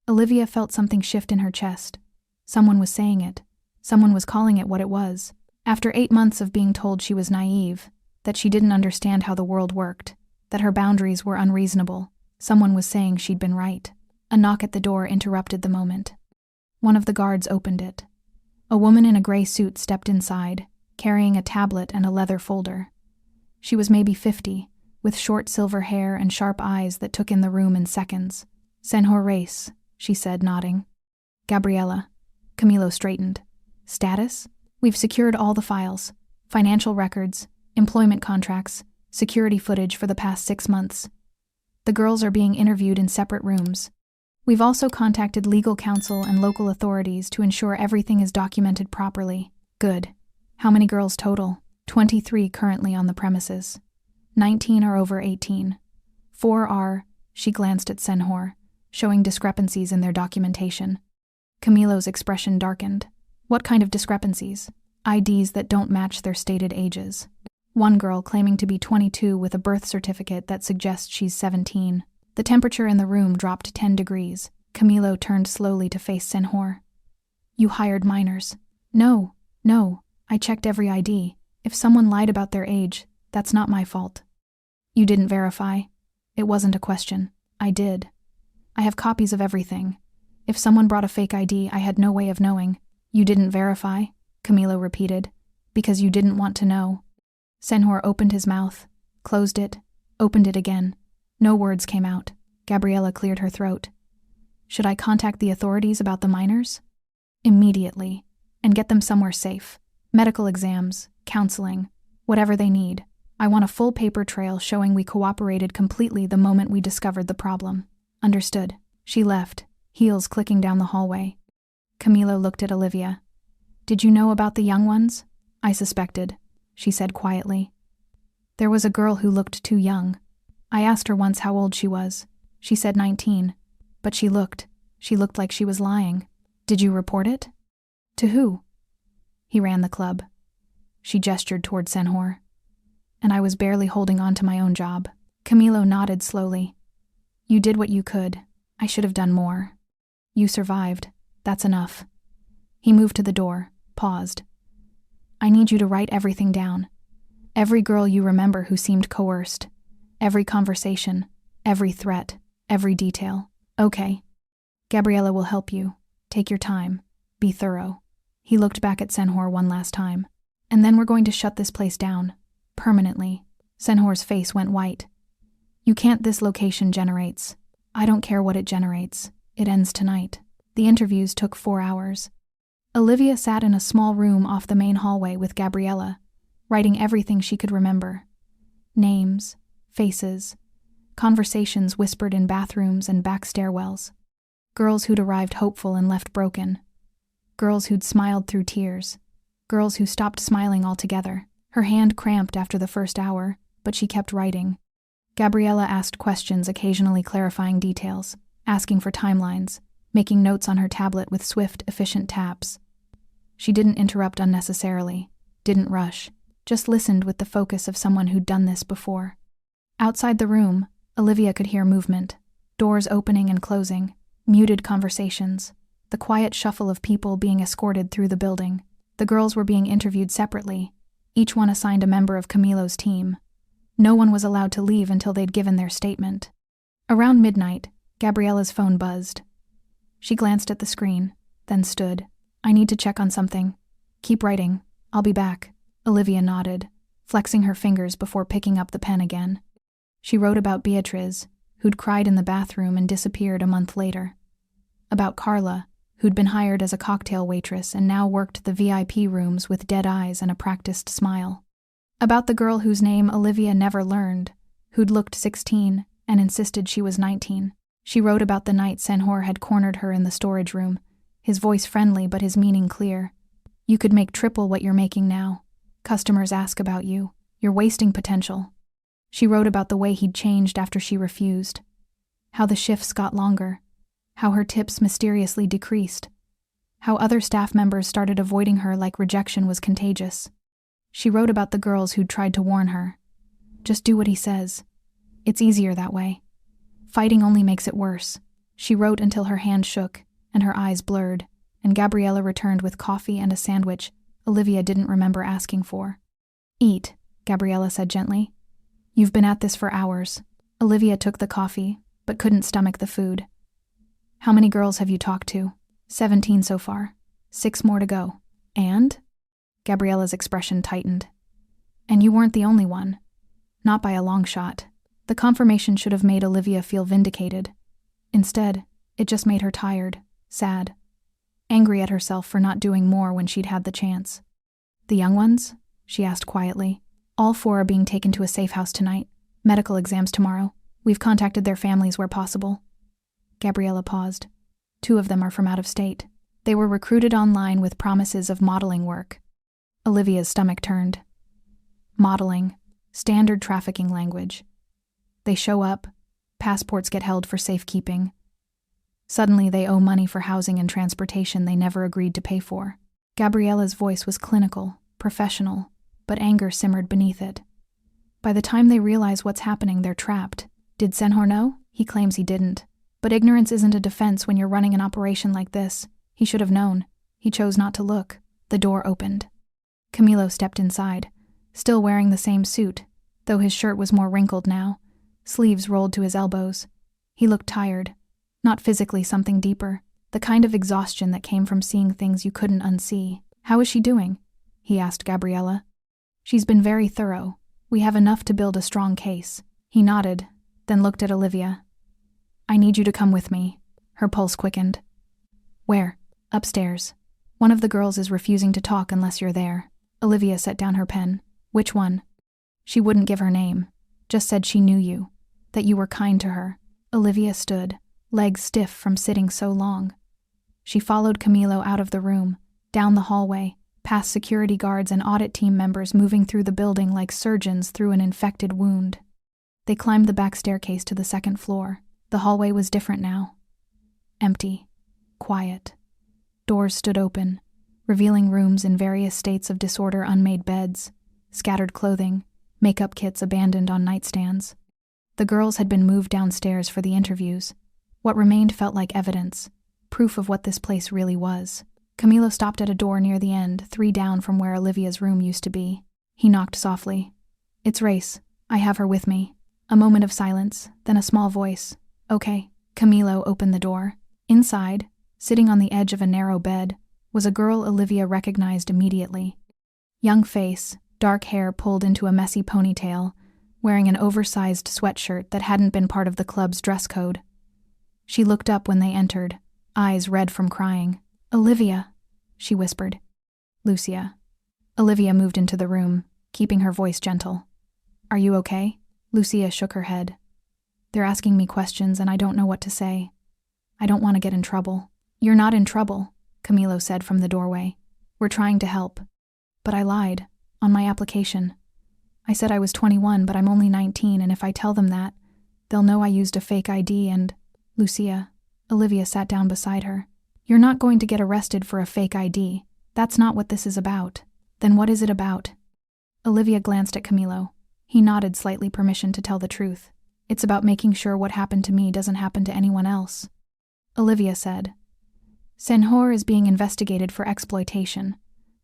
Olivia felt something shift in her chest. Someone was saying it. Someone was calling it what it was. After 8 months of being told she was naive, that she didn't understand how the world worked, that her boundaries were unreasonable, someone was saying she'd been right. A knock at the door interrupted the moment. One of the guards opened it. A woman in a gray suit stepped inside, carrying a tablet and a leather folder. She was maybe 50, with short silver hair and sharp eyes that took in the room in seconds. "Senhor Race," she said, nodding. "Gabriella." Camilo straightened. "Status? We've secured all the files. Financial records, employment contracts, security footage for the past 6 months. The girls are being interviewed in separate rooms. We've also contacted legal counsel and local authorities to ensure everything is documented properly." "Good. How many girls total?" 23 currently on the premises. 19 are over 18. 4 are, she glanced at Senhor, showing discrepancies in their documentation. Camilo's expression darkened. "What kind of discrepancies?" "IDs that don't match their stated ages. One girl claiming to be 22 with a birth certificate that suggests she's 17. The temperature in the room dropped 10 degrees. Camilo turned slowly to face Senhor. "You hired minors." No, I checked every ID. If someone lied about their age, that's not my fault." "You didn't verify?" "It wasn't a question. I did. I have copies of everything. If someone brought a fake ID, I had no way of knowing." "You didn't verify?" Camilo repeated. "Because you didn't want to know." Senhor opened his mouth, closed it, opened it again. No words came out. Gabriella cleared her throat. "Should I contact the authorities about the minors?" "Immediately. And get them somewhere safe. Medical exams, counseling, whatever they need. I want a full paper trail showing we cooperated completely the moment we discovered the problem." "Understood." She left, heels clicking down the hallway. Camilo looked at Olivia. "Did you know about the young ones?" "I suspected," she said quietly. "There was a girl who looked too young. I asked her once how old she was. She said 19. But she looked like she was lying." "Did you report it?" "To who?" "He ran the club." She gestured toward Senhor. "And I was barely holding on to my own job." Camilo nodded slowly. "You did what you could. I should have done more. You survived. That's enough." He moved to the door, paused. "I need you to write everything down. Every girl you remember who seemed coerced. Every conversation, every threat, every detail." "Okay." "Gabriella will help you. Take your time. Be thorough." He looked back at Senhor one last time. "And then we're going to shut this place down. Permanently." Senhor's face went white. "You can't. This location generates. I don't care what it generates. It ends tonight." The interviews took 4 hours. Olivia sat in a small room off the main hallway with Gabriella, writing everything she could remember. Names, faces, conversations whispered in bathrooms and back stairwells. Girls who'd arrived hopeful and left broken. Girls who'd smiled through tears. Girls who stopped smiling altogether. Her hand cramped after the first hour, but she kept writing. Gabriella asked questions, occasionally clarifying details, asking for timelines, making notes on her tablet with swift, efficient taps. She didn't interrupt unnecessarily, didn't rush, just listened with the focus of someone who'd done this before. Outside the room, Olivia could hear movement, doors opening and closing, muted conversations, the quiet shuffle of people being escorted through the building. The girls were being interviewed separately, each one assigned a member of Camilo's team. No one was allowed to leave until they'd given their statement. Around midnight, Gabriella's phone buzzed. She glanced at the screen, then stood. "I need to check on something. Keep writing. I'll be back." Olivia nodded, flexing her fingers before picking up the pen again. She wrote about Beatriz, who'd cried in the bathroom and disappeared a month later. About Carla, who'd been hired as a cocktail waitress and now worked the VIP rooms with dead eyes and a practiced smile. About the girl whose name Olivia never learned, who'd looked 16 and insisted she was 19. She wrote about the night Senhor had cornered her in the storage room, his voice friendly but his meaning clear. "You could make triple what you're making now. Customers ask about you. You're wasting potential." She wrote about the way he'd changed after she refused, how the shifts got longer, how her tips mysteriously decreased, how other staff members started avoiding her like rejection was contagious. She wrote about the girls who'd tried to warn her. "Just do what he says. It's easier that way. Fighting only makes it worse. She wrote until her hand shook and her eyes blurred, and Gabriella returned with coffee and a sandwich Olivia didn't remember asking for. Eat, Gabriella said gently. You've been at this for hours. Olivia took the coffee, but couldn't stomach the food. How many girls have you talked to? 17 so far. 6 more to go. And? Gabriella's expression tightened. And you weren't the only one. Not by a long shot. The confirmation should have made Olivia feel vindicated. Instead, it just made her tired, sad, angry at herself for not doing more when she'd had the chance. The young ones? She asked quietly. All 4 are being taken to a safe house tonight. Medical exams tomorrow. We've contacted their families where possible. Gabriella paused. 2 of them are from out of state. They were recruited online with promises of modeling work. Olivia's stomach turned. Modeling. Standard trafficking language. They show up. Passports get held for safekeeping. Suddenly they owe money for housing and transportation they never agreed to pay for. Gabriella's voice was clinical, professional, but anger simmered beneath it. By the time they realize what's happening, they're trapped. Did Senhor know? He claims he didn't. But ignorance isn't a defense when you're running an operation like this. He should have known. He chose not to look. The door opened. Camilo stepped inside, still wearing the same suit, though his shirt was more wrinkled now, sleeves rolled to his elbows. He looked tired. Not physically, something deeper. The kind of exhaustion that came from seeing things you couldn't unsee. How is she doing? He asked Gabriella. She's been very thorough. We have enough to build a strong case. He nodded, then looked at Olivia. I need you to come with me. Her pulse quickened. Where? Upstairs. One of the girls is refusing to talk unless you're there. Olivia set down her pen. Which one? She wouldn't give her name. Just said she knew you. That you were kind to her. Olivia stood, legs stiff from sitting so long. She followed Camilo out of the room, down the hallway, past security guards and audit team members moving through the building like surgeons through an infected wound. They climbed the back staircase to the 2nd floor. The hallway was different now. Empty. Quiet. Doors stood open, revealing rooms in various states of disorder, unmade beds, scattered clothing, makeup kits abandoned on nightstands. The girls had been moved downstairs for the interviews. What remained felt like evidence, proof of what this place really was. Camilo stopped at a door near the end, 3 down from where Olivia's room used to be. He knocked softly. It's Race. I have her with me. A moment of silence, then a small voice. Okay. Camilo opened the door. Inside, sitting on the edge of a narrow bed, was a girl Olivia recognized immediately. Young face, dark hair pulled into a messy ponytail, wearing an oversized sweatshirt that hadn't been part of the club's dress code. She looked up when they entered, eyes red from crying. Olivia, she whispered. Lucia. Olivia moved into the room, keeping her voice gentle. Are you okay? Lucia shook her head. They're asking me questions and I don't know what to say. I don't want to get in trouble. You're not in trouble, Camilo said from the doorway. We're trying to help. But I lied, on my application. I said I was 21, but I'm only 19, and if I tell them that, they'll know I used a fake ID and… Lucia. Olivia sat down beside her. You're not going to get arrested for a fake ID. That's not what this is about. Then what is it about? Olivia glanced at Camilo. He nodded slightly, permission to tell the truth. It's about making sure what happened to me doesn't happen to anyone else. Olivia said, Senhor is being investigated for exploitation,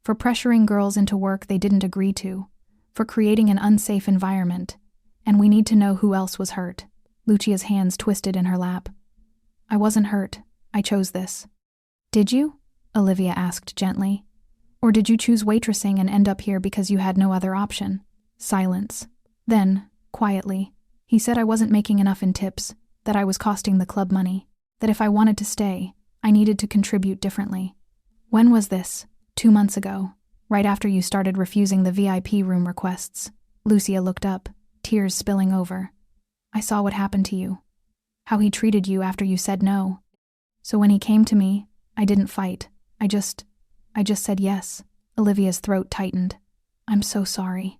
for pressuring girls into work they didn't agree to, for creating an unsafe environment, and we need to know who else was hurt. Lucia's hands twisted in her lap. I wasn't hurt. I chose this. Did you? Olivia asked gently. Or did you choose waitressing and end up here because you had no other option? Silence. Then, quietly, he said I wasn't making enough in tips, that I was costing the club money, that if I wanted to stay, I needed to contribute differently. When was this? 2 months ago, right after you started refusing the VIP room requests. Lucia looked up, tears spilling over. I saw what happened to you. How he treated you after you said no. So when he came to me, I didn't fight. I just said yes. Olivia's throat tightened. I'm so sorry.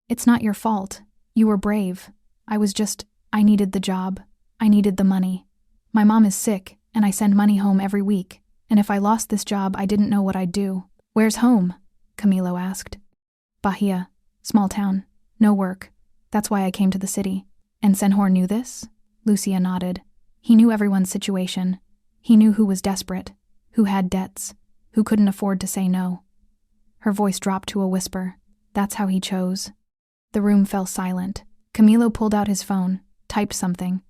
It's not your fault. You were brave. I needed the job. I needed the money. My mom is sick, and I send money home every week, and if I lost this job, I didn't know what I'd do. Where's home? Camilo asked. Bahia. Small town. No work. That's why I came to the city. And Senhor knew this? Lucia nodded. He knew everyone's situation. He knew who was desperate, who had debts, who couldn't afford to say no. Her voice dropped to a whisper. That's how he chose. The room fell silent. Camilo pulled out his phone, typed something.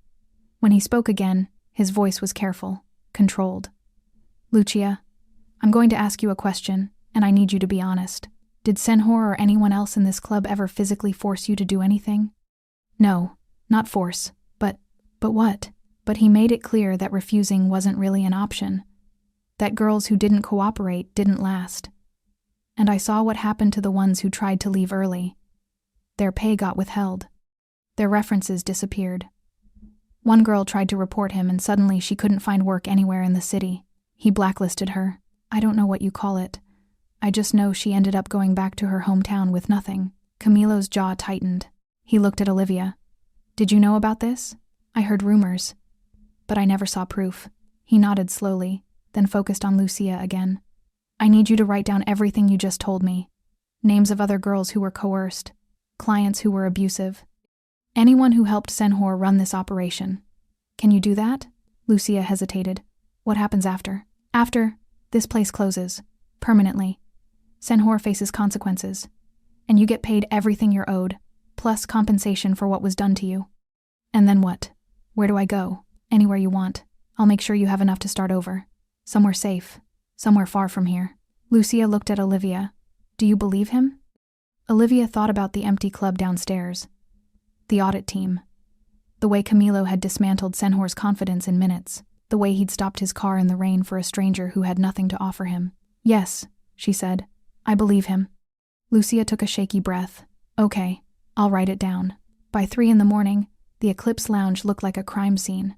When he spoke again, his voice was careful, controlled. Lucia, I'm going to ask you a question, and I need you to be honest. Did Senhor or anyone else in this club ever physically force you to do anything? No, not force, but what? But he made it clear that refusing wasn't really an option. That girls who didn't cooperate didn't last. And I saw what happened to the ones who tried to leave early. Their pay got withheld. Their references disappeared. One girl tried to report him and suddenly she couldn't find work anywhere in the city. He blacklisted her. I don't know what you call it. I just know she ended up going back to her hometown with nothing. Camilo's jaw tightened. He looked at Olivia. Did you know about this? I heard rumors. But I never saw proof. He nodded slowly, then focused on Lucia again. I need you to write down everything you just told me. Names of other girls who were coerced. Clients who were abusive. Anyone who helped Senhor run this operation. Can you do that? Lucia hesitated. What happens after? After, this place closes. Permanently. Senhor faces consequences. And you get paid everything you're owed, plus compensation for what was done to you. And then what? Where do I go? Anywhere you want. I'll make sure you have enough to start over. Somewhere safe. Somewhere far from here. Lucia looked at Olivia. Do you believe him? Olivia thought about the empty club downstairs. The audit team. The way Camilo had dismantled Senhor's confidence in minutes. The way he'd stopped his car in the rain for a stranger who had nothing to offer him. Yes, she said. I believe him. Lucia took a shaky breath. Okay, I'll write it down. By 3 a.m, the Eclipse Lounge looked like a crime scene.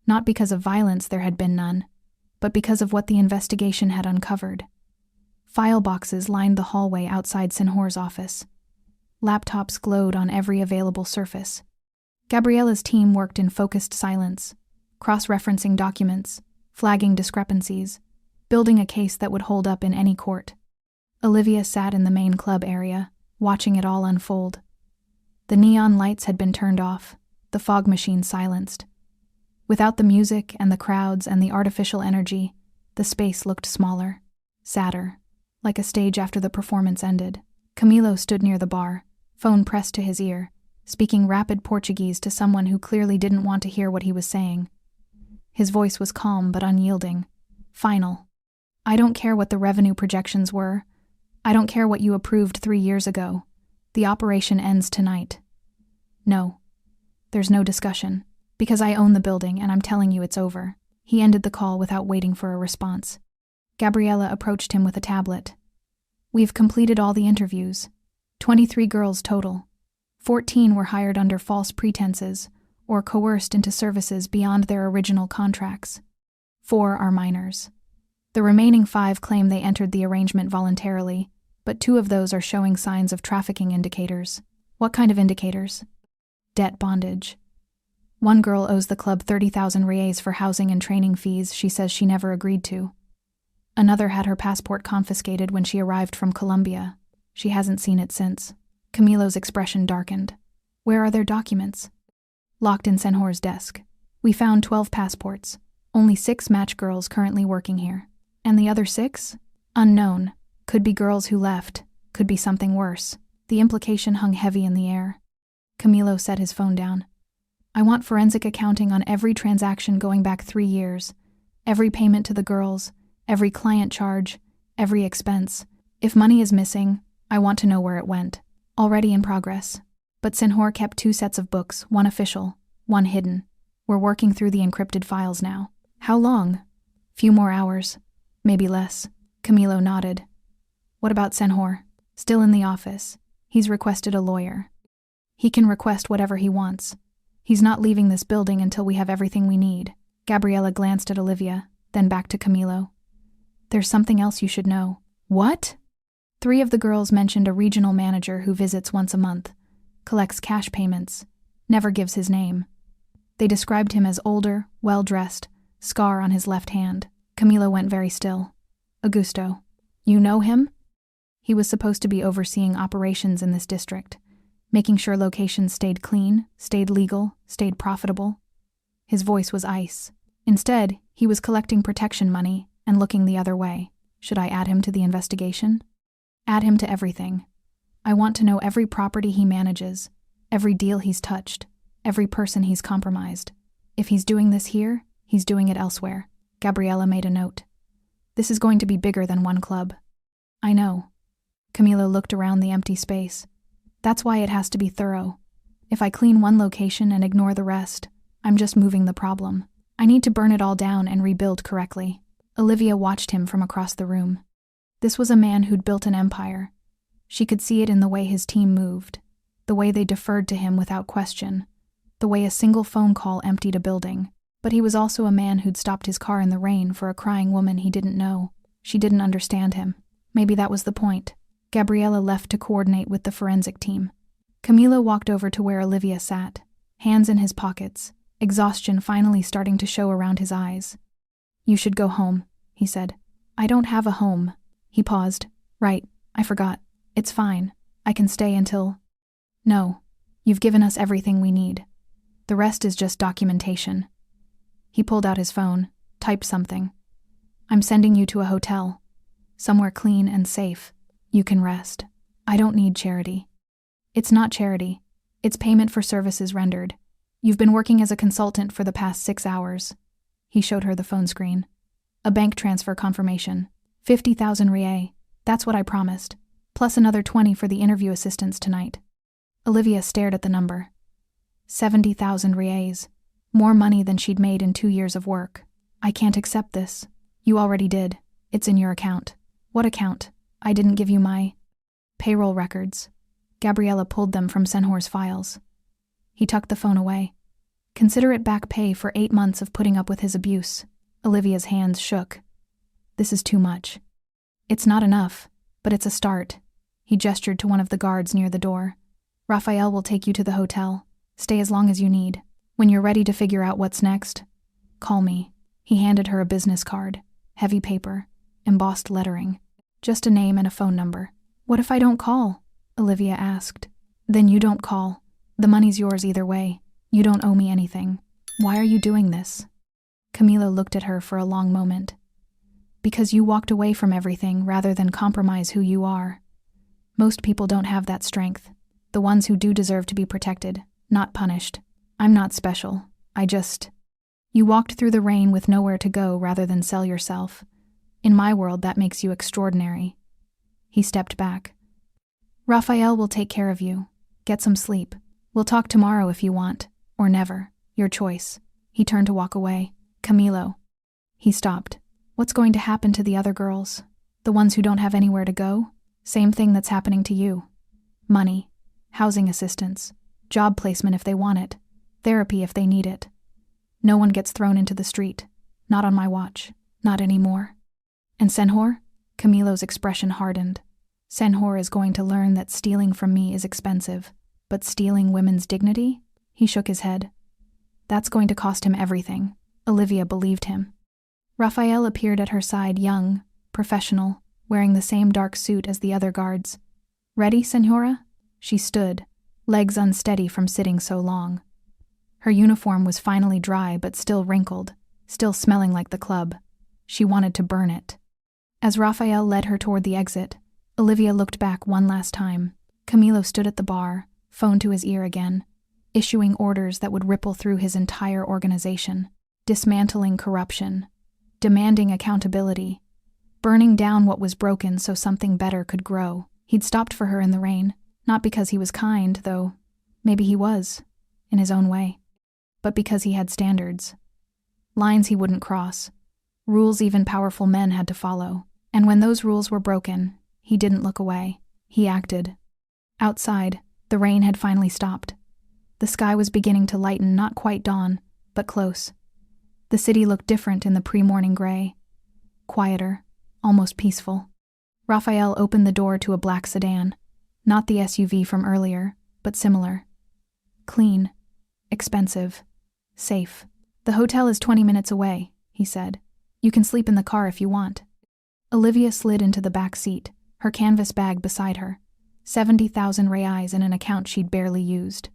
Not because of violence there had been none, but because of what the investigation had uncovered. File boxes lined the hallway outside Senhor's office. Laptops glowed on every available surface. Gabriella's team worked in focused silence, cross-referencing documents, flagging discrepancies, building a case that would hold up in any court. Olivia sat in the main club area, watching it all unfold. The neon lights had been turned off, the fog machine silenced. Without the music and the crowds and the artificial energy, the space looked smaller, sadder, like a stage after the performance ended. Camilo stood near the bar, phone pressed to his ear, speaking rapid Portuguese to someone who clearly didn't want to hear what he was saying. His voice was calm but unyielding. Final. I don't care what the revenue projections were. I don't care what you approved 3 years ago. The operation ends tonight. No. There's no discussion. Because I own the building and I'm telling you it's over. He ended the call without waiting for a response. Gabriella approached him with a tablet. We've completed all the interviews. 23 girls total. 14 were hired under false pretenses or coerced into services beyond their original contracts. 4 are minors. The remaining 5 claim they entered the arrangement voluntarily, but 2 of those are showing signs of trafficking indicators. What kind of indicators? Debt bondage. One girl owes the club 30,000 reais for housing and training fees she says she never agreed to. Another had her passport confiscated when she arrived from Colombia. She hasn't seen it since. Camilo's expression darkened. Where are their documents? Locked in Senhor's desk. We found 12 passports. Only 6 match girls currently working here. And the other 6? Unknown. Could be girls who left. Could be something worse. The implication hung heavy in the air. Camilo set his phone down. I want forensic accounting on every transaction going back 3 years. Every payment to the girls. Every client charge. Every expense. If money is missing, I want to know where it went. Already in progress. But Senhor kept 2 sets of books, one official, one hidden. We're working through the encrypted files now. How long? Few more hours. Maybe less. Camilo nodded. What about Senhor? Still in the office. He's requested a lawyer. He can request whatever he wants. He's not leaving this building until we have everything we need. Gabriella glanced at Olivia, then back to Camilo. There's something else you should know. What? 3 of the girls mentioned a regional manager who visits once a month, collects cash payments, never gives his name. They described him as older, well-dressed, scar on his left hand. Camilo went very still. You know him? He was supposed to be overseeing operations in this district, making sure locations stayed clean, stayed legal, stayed profitable. His voice was ice. Instead, he was collecting protection money and looking the other way. Should I add him to the investigation? Add him to everything. I want to know every property he manages, every deal he's touched, every person he's compromised. If he's doing this here, he's doing it elsewhere. Gabriella made a note. This is going to be bigger than one club. I know. Camilo looked around the empty space. That's why it has to be thorough. If I clean one location and ignore the rest, I'm just moving the problem. I need to burn it all down and rebuild correctly. Olivia watched him from across the room. This was a man who'd built an empire. She could see it in the way his team moved, the way they deferred to him without question, the way a single phone call emptied a building. But he was also a man who'd stopped his car in the rain for a crying woman he didn't know. She didn't understand him. Maybe that was the point. Gabriella left to coordinate with the forensic team. Camilo walked over to where Olivia sat, hands in his pockets, exhaustion finally starting to show around his eyes. You should go home, he said. I don't have a home. He paused. Right, I forgot. It's fine. I can stay until… No, you've given us everything we need. The rest is just documentation. He pulled out his phone, typed something. I'm sending you to a hotel. Somewhere clean and safe. You can rest. I don't need charity. It's not charity. It's payment for services rendered. You've been working as a consultant for the past 6 hours. He showed her the phone screen. A bank transfer confirmation. 50,000 riel. That's what I promised. Plus another 20 for the interview assistants tonight. Olivia stared at the number. 70,000 riels. More money than she'd made in 2 years of work. I can't accept this. You already did. It's in your account. What account? I didn't give you my… Payroll records. Gabriella pulled them from Senhor's files. He tucked the phone away. Consider it back pay for 8 months of putting up with his abuse. Olivia's hands shook. This is too much. It's not enough, but it's a start. He gestured to one of the guards near the door. Raphael will take you to the hotel. Stay as long as you need. When you're ready to figure out what's next, call me. He handed her a business card, heavy paper, embossed lettering. Just a name and a phone number. What if I don't call? Olivia asked. Then you don't call. The money's yours either way. You don't owe me anything. Why are you doing this? Camilo looked at her for a long moment. Because you walked away from everything rather than compromise who you are. Most people don't have that strength. The ones who do deserve to be protected, not punished. I'm not special. You walked through the rain with nowhere to go rather than sell yourself. In my world, that makes you extraordinary. He stepped back. Raphael will take care of you. Get some sleep. We'll talk tomorrow if you want, or never. Your choice. He turned to walk away. Camilo. He stopped. What's going to happen to the other girls? The ones who don't have anywhere to go? Same thing that's happening to you. Money. Housing assistance. Job placement if they want it. Therapy if they need it. No one gets thrown into the street. Not on my watch. Not anymore. And Senhor? Camilo's expression hardened. Senhor is going to learn that stealing from me is expensive. But stealing women's dignity? He shook his head. That's going to cost him everything. Olivia believed him. Raphael appeared at her side, young, professional, wearing the same dark suit as the other guards. Ready, Senhora? She stood, legs unsteady from sitting so long. Her uniform was finally dry but still wrinkled, still smelling like the club. She wanted to burn it. As Raphael led her toward the exit, Olivia looked back one last time. Camilo stood at the bar, phone to his ear again, issuing orders that would ripple through his entire organization, dismantling corruption, demanding accountability, burning down what was broken so something better could grow. He'd stopped for her in the rain, not because he was kind, though maybe he was, in his own way, but because he had standards. Lines he wouldn't cross, rules even powerful men had to follow, and when those rules were broken, he didn't look away. He acted. Outside, the rain had finally stopped. The sky was beginning to lighten, not quite dawn, but close. The city looked different in the pre-morning gray. Quieter, almost peaceful. Raphael opened the door to a black sedan, not the SUV from earlier, but similar. Clean, expensive, safe. The hotel is 20 minutes away, he said. You can sleep in the car if you want. Olivia slid into the back seat, her canvas bag beside her. 70,000 reais in an account she'd barely used.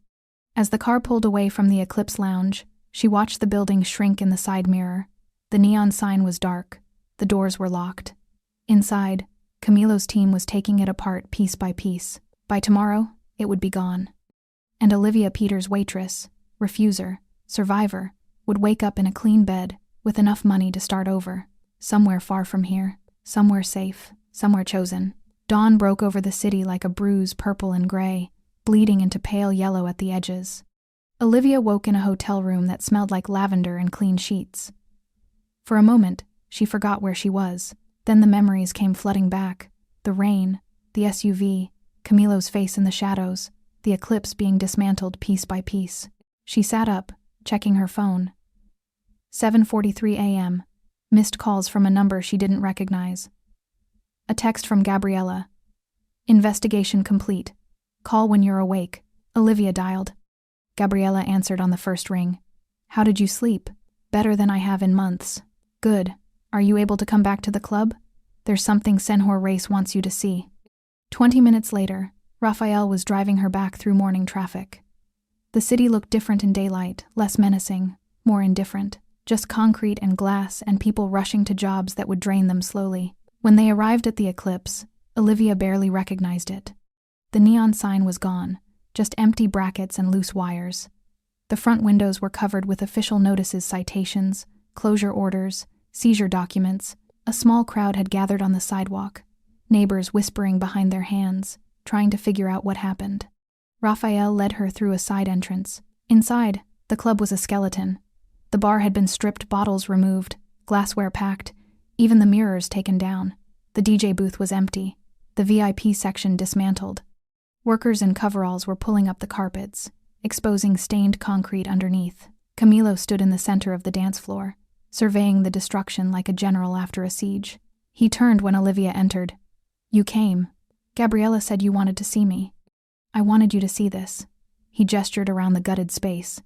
As the car pulled away from the Eclipse Lounge, she watched the building shrink in the side mirror. The neon sign was dark. The doors were locked. Inside, Camilo's team was taking it apart piece by piece. By tomorrow, it would be gone. And Olivia Peters' waitress, refuser, survivor, would wake up in a clean bed with enough money to start over, somewhere far from here, somewhere safe, somewhere chosen. Dawn broke over the city like a bruise, purple and gray, bleeding into pale yellow at the edges. Olivia woke in a hotel room that smelled like lavender and clean sheets. For a moment, she forgot where she was. Then the memories came flooding back. The rain, the SUV, Camilo's face in the shadows, the Eclipse being dismantled piece by piece. She sat up, checking her phone. 7:43 a.m. Missed calls from a number she didn't recognize. A text from Gabriella. Investigation complete. Call when you're awake. Olivia dialed. Gabriella answered on the first ring. How did you sleep? Better than I have in months. Good. Are you able to come back to the club? There's something Senhor Race wants you to see. 20 minutes later, Rafael was driving her back through morning traffic. The city looked different in daylight, less menacing, more indifferent. Just concrete and glass and people rushing to jobs that would drain them slowly. When they arrived at the Eclipse, Olivia barely recognized it. The neon sign was gone, just empty brackets and loose wires. The front windows were covered with official notices, citations, closure orders, seizure documents. A small crowd had gathered on the sidewalk, neighbors whispering behind their hands, trying to figure out what happened. Rafael led her through a side entrance. Inside, the club was a skeleton. The bar had been stripped, bottles removed, glassware packed, even the mirrors taken down. The DJ booth was empty, the VIP section dismantled. Workers in coveralls were pulling up the carpets, exposing stained concrete underneath. Camilo stood in the center of the dance floor, surveying the destruction like a general after a siege. He turned when Olivia entered. You came. Gabriella said you wanted to see me. I wanted you to see this. He gestured around the gutted space.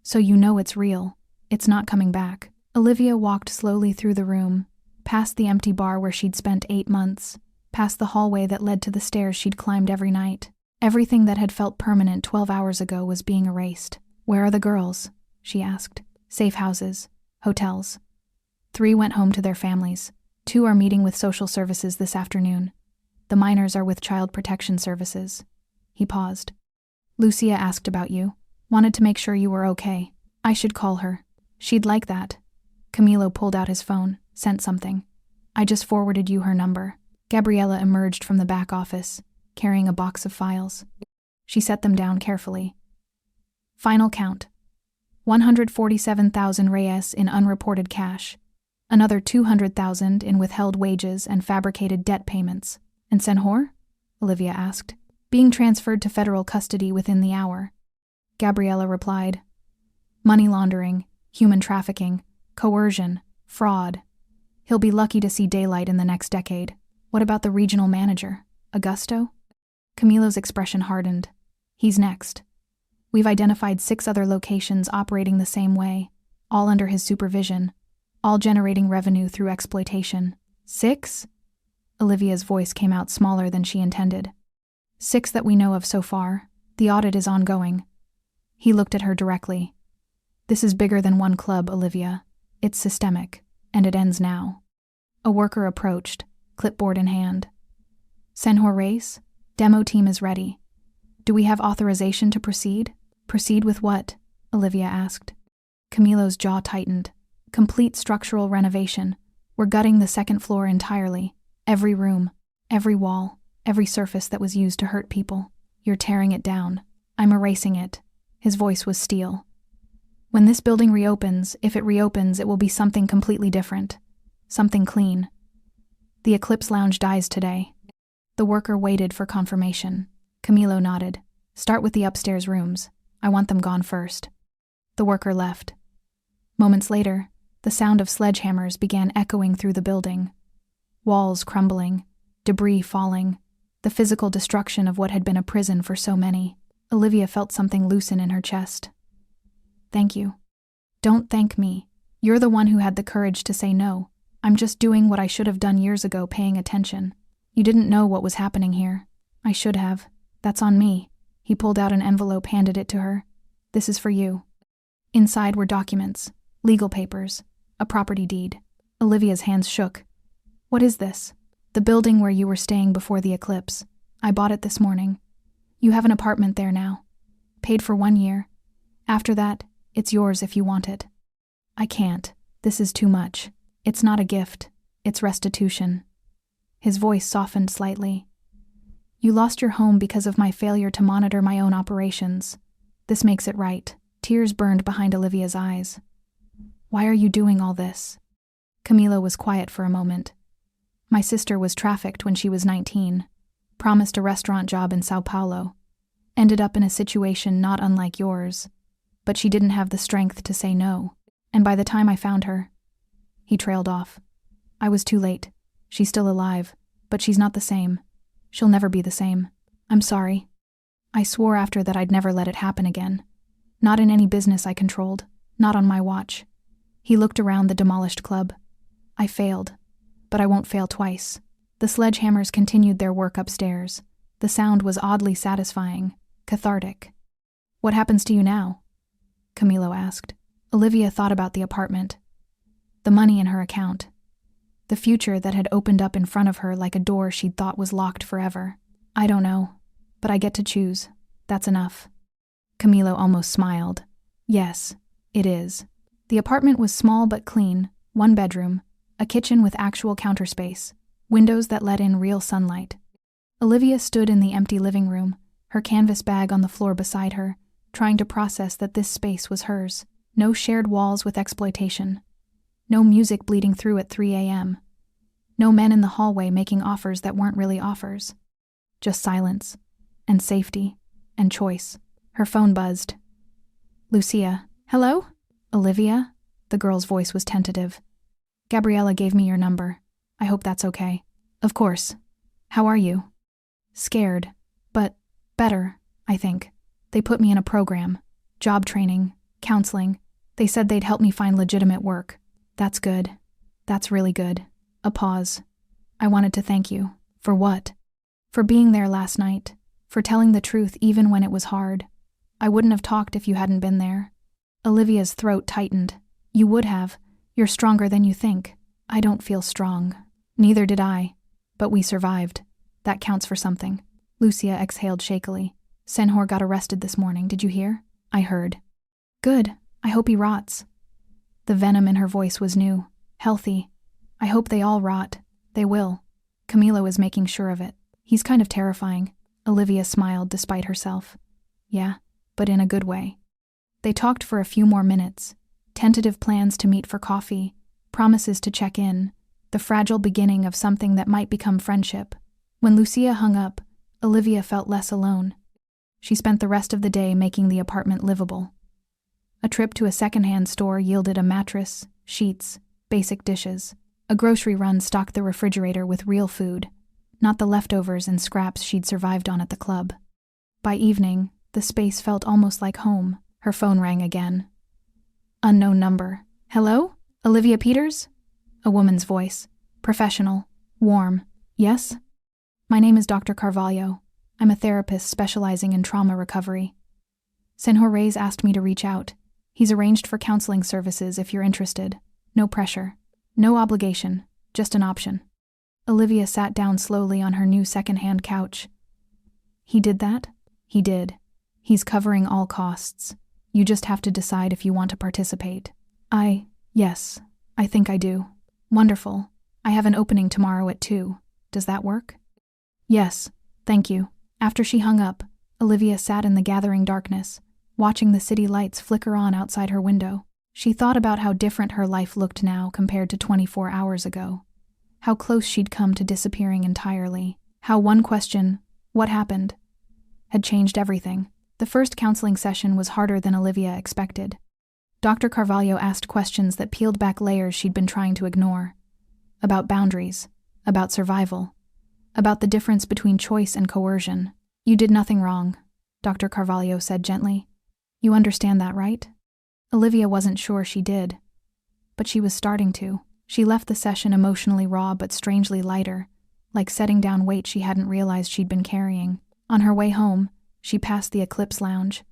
So you know it's real. It's not coming back. Olivia walked slowly through the room, past the empty bar where she'd spent 8 months, past the hallway that led to the stairs she'd climbed every night. Everything that had felt permanent 12 hours ago was being erased. Where are the girls? She asked. Safe houses. Hotels. 3 went home to their families. 2 are meeting with social services this afternoon. The minors are with Child Protection Services. He paused. Lucia asked about you. Wanted to make sure you were okay. I should call her. She'd like that. Camilo pulled out his phone, sent something. I just forwarded you her number. Gabriella emerged from the back office, carrying a box of files. She set them down carefully. Final count. 147,000 reais in unreported cash. Another 200,000 in withheld wages and fabricated debt payments. And Senhor? Olivia asked. Being transferred to federal custody within the hour. Gabriella replied. Money laundering, human trafficking, coercion, fraud. He'll be lucky to see daylight in the next decade. What about the regional manager, Augusto? Camilo's expression hardened. He's next. We've identified 6 other locations operating the same way, all under his supervision, all generating revenue through exploitation. 6? Olivia's voice came out smaller than she intended. 6 that we know of so far. The audit is ongoing. He looked at her directly. This is bigger than one club, Olivia. It's systemic, and it ends now. A worker approached, clipboard in hand. Senhor Reis, demo team is ready. Do we have authorization to proceed? Proceed with what? Olivia asked. Camilo's jaw tightened. Complete structural renovation. We're gutting the second floor entirely. Every room, every wall, every surface that was used to hurt people. You're tearing it down. I'm erasing it. His voice was steel. When this building reopens, if it reopens, it will be something completely different. Something clean. The Eclipse Lounge dies today. The worker waited for confirmation. Camilo nodded. Start with the upstairs rooms. I want them gone first. The worker left. Moments later, the sound of sledgehammers began echoing through the building. Walls crumbling, debris falling, the physical destruction of what had been a prison for so many. Olivia felt something loosen in her chest. Thank you. Don't thank me. You're the one who had the courage to say no. I'm just doing what I should have done years ago, paying attention. You didn't know what was happening here. I should have. That's on me. He pulled out an envelope, handed it to her. This is for you. Inside were documents, legal papers, a property deed. Olivia's hands shook. What is this? The building where you were staying before the eclipse. I bought it this morning. You have an apartment there now. Paid for 1 year. After that, it's yours if you want it. I can't. This is too much. It's not a gift. It's restitution. His voice softened slightly. You lost your home because of my failure to monitor my own operations. This makes it right. Tears burned behind Olivia's eyes. Why are you doing all this? Camilo was quiet for a moment. My sister was trafficked when she was 19. Promised a restaurant job in Sao Paulo. Ended up in a situation not unlike yours. But she didn't have the strength to say no. And by the time I found her, he trailed off. I was too late. She's still alive, but she's not the same. She'll never be the same. I'm sorry. I swore after that I'd never let it happen again. Not in any business I controlled. Not on my watch. He looked around the demolished club. I failed, but I won't fail twice. The sledgehammers continued their work upstairs. The sound was oddly satisfying, cathartic. What happens to you now? Camilo asked. Olivia thought about the apartment. The money in her account. The future that had opened up in front of her like a door she'd thought was locked forever. I don't know, but I get to choose. That's enough. Camilo almost smiled. Yes, it is. The apartment was small but clean, 1 bedroom, a kitchen with actual counter space, windows that let in real sunlight. Olivia stood in the empty living room, her canvas bag on the floor beside her, trying to process that this space was hers. No shared walls with exploitation. No music bleeding through at 3 a.m. No men in the hallway making offers that weren't really offers. Just silence, and safety, and choice. Her phone buzzed. Lucia. Hello? Olivia? The girl's voice was tentative. Gabriella gave me your number. I hope that's okay. Of course. How are you? Scared, but better, I think. They put me in a program. Job training, counseling. They said they'd help me find legitimate work. That's good. That's really good. A pause. I wanted to thank you. For what? For being there last night. For telling the truth even when it was hard. I wouldn't have talked if you hadn't been there. Olivia's throat tightened. You would have. You're stronger than you think. I don't feel strong. Neither did I. But we survived. That counts for something. Lucia exhaled shakily. Senhor got arrested this morning, did you hear? I heard. Good. I hope he rots. The venom in her voice was new, healthy. I hope they all rot. They will. Camilo is making sure of it. He's kind of terrifying. Olivia smiled despite herself. Yeah, but in a good way. They talked for a few more minutes. Tentative plans to meet for coffee, promises to check in, the fragile beginning of something that might become friendship. When Lucia hung up, Olivia felt less alone. She spent the rest of the day making the apartment livable. A trip to a secondhand store yielded a mattress, sheets, basic dishes. A grocery run stocked the refrigerator with real food, not the leftovers and scraps she'd survived on at the club. By evening, the space felt almost like home. Her phone rang again. Unknown number. Hello? Olivia Peters? A woman's voice. Professional. Warm. Yes? My name is Dr. Carvalho. I'm a therapist specializing in trauma recovery. Senhor Reyes asked me to reach out. He's arranged for counseling services if you're interested. No pressure. No obligation. Just an option. Olivia sat down slowly on her new second-hand couch. He did that? He did. He's covering all costs. You just have to decide if you want to participate. Yes, I think I do. Wonderful. I have an opening tomorrow at 2. Does that work? Yes, thank you. After she hung up, Olivia sat in the gathering darkness, watching the city lights flicker on outside her window. She thought about how different her life looked now compared to 24 hours ago. How close she'd come to disappearing entirely. How one question, what happened, had changed everything. The first counseling session was harder than Olivia expected. Dr. Carvalho asked questions that peeled back layers she'd been trying to ignore. About boundaries, about survival, about the difference between choice and coercion. You did nothing wrong, Dr. Carvalho said gently. You understand that, right? Olivia wasn't sure she did, but she was starting to. She left the session emotionally raw but strangely lighter, like setting down weight she hadn't realized she'd been carrying. On her way home, she passed the Eclipse Lounge.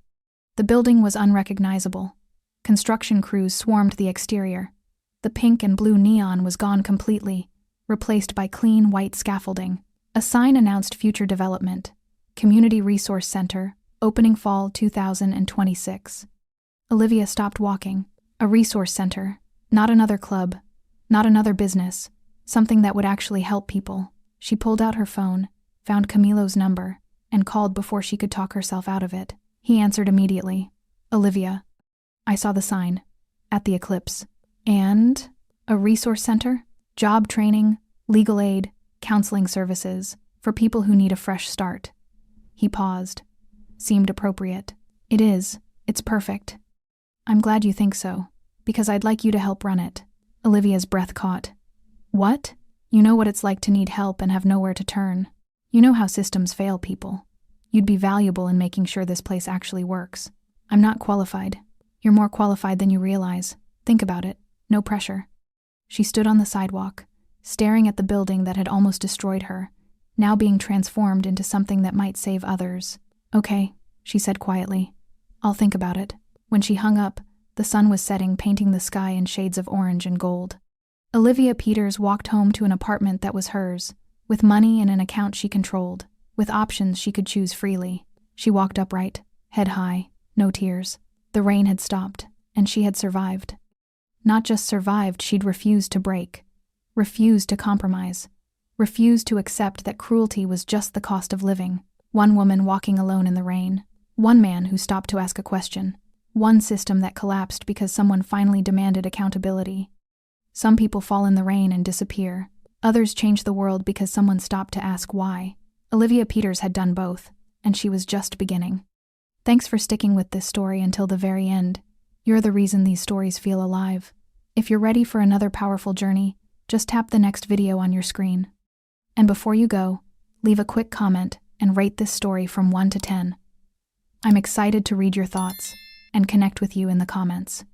The building was unrecognizable. Construction crews swarmed the exterior. The pink and blue neon was gone completely, replaced by clean white scaffolding. A sign announced future development. Community Resource Center, opening fall 2026. Olivia stopped walking. A resource center, not another club, not another business, something that would actually help people. She pulled out her phone, found Camilo's number, and called before she could talk herself out of it. He answered immediately. Olivia, I saw the sign. At the Eclipse. And? A resource center? Job training, legal aid, counseling services, for people who need a fresh start. He paused. Seemed appropriate. It is. It's perfect. I'm glad you think so, because I'd like you to help run it. Olivia's breath caught. What? You know what it's like to need help and have nowhere to turn. You know how systems fail people. You'd be valuable in making sure this place actually works. I'm not qualified. You're more qualified than you realize. Think about it. No pressure. She stood on the sidewalk, staring at the building that had almost destroyed her, now being transformed into something that might save others. Okay, she said quietly. I'll think about it. When she hung up, the sun was setting, painting the sky in shades of orange and gold. Olivia Peters walked home to an apartment that was hers, with money and an account she controlled, with options she could choose freely. She walked upright, head high, no tears. The rain had stopped, and she had survived. Not just survived, she'd refused to break, refused to compromise, refused to accept that cruelty was just the cost of living. One woman walking alone in the rain, one man who stopped to ask a question, one system that collapsed because someone finally demanded accountability. Some people fall in the rain and disappear. Others change the world because someone stopped to ask why. Olivia Peters had done both, and she was just beginning. Thanks for sticking with this story until the very end. You're the reason these stories feel alive. If you're ready for another powerful journey, just tap the next video on your screen. And before you go, leave a quick comment and rate this story from 1 to 10. I'm excited to read your thoughts and connect with you in the comments.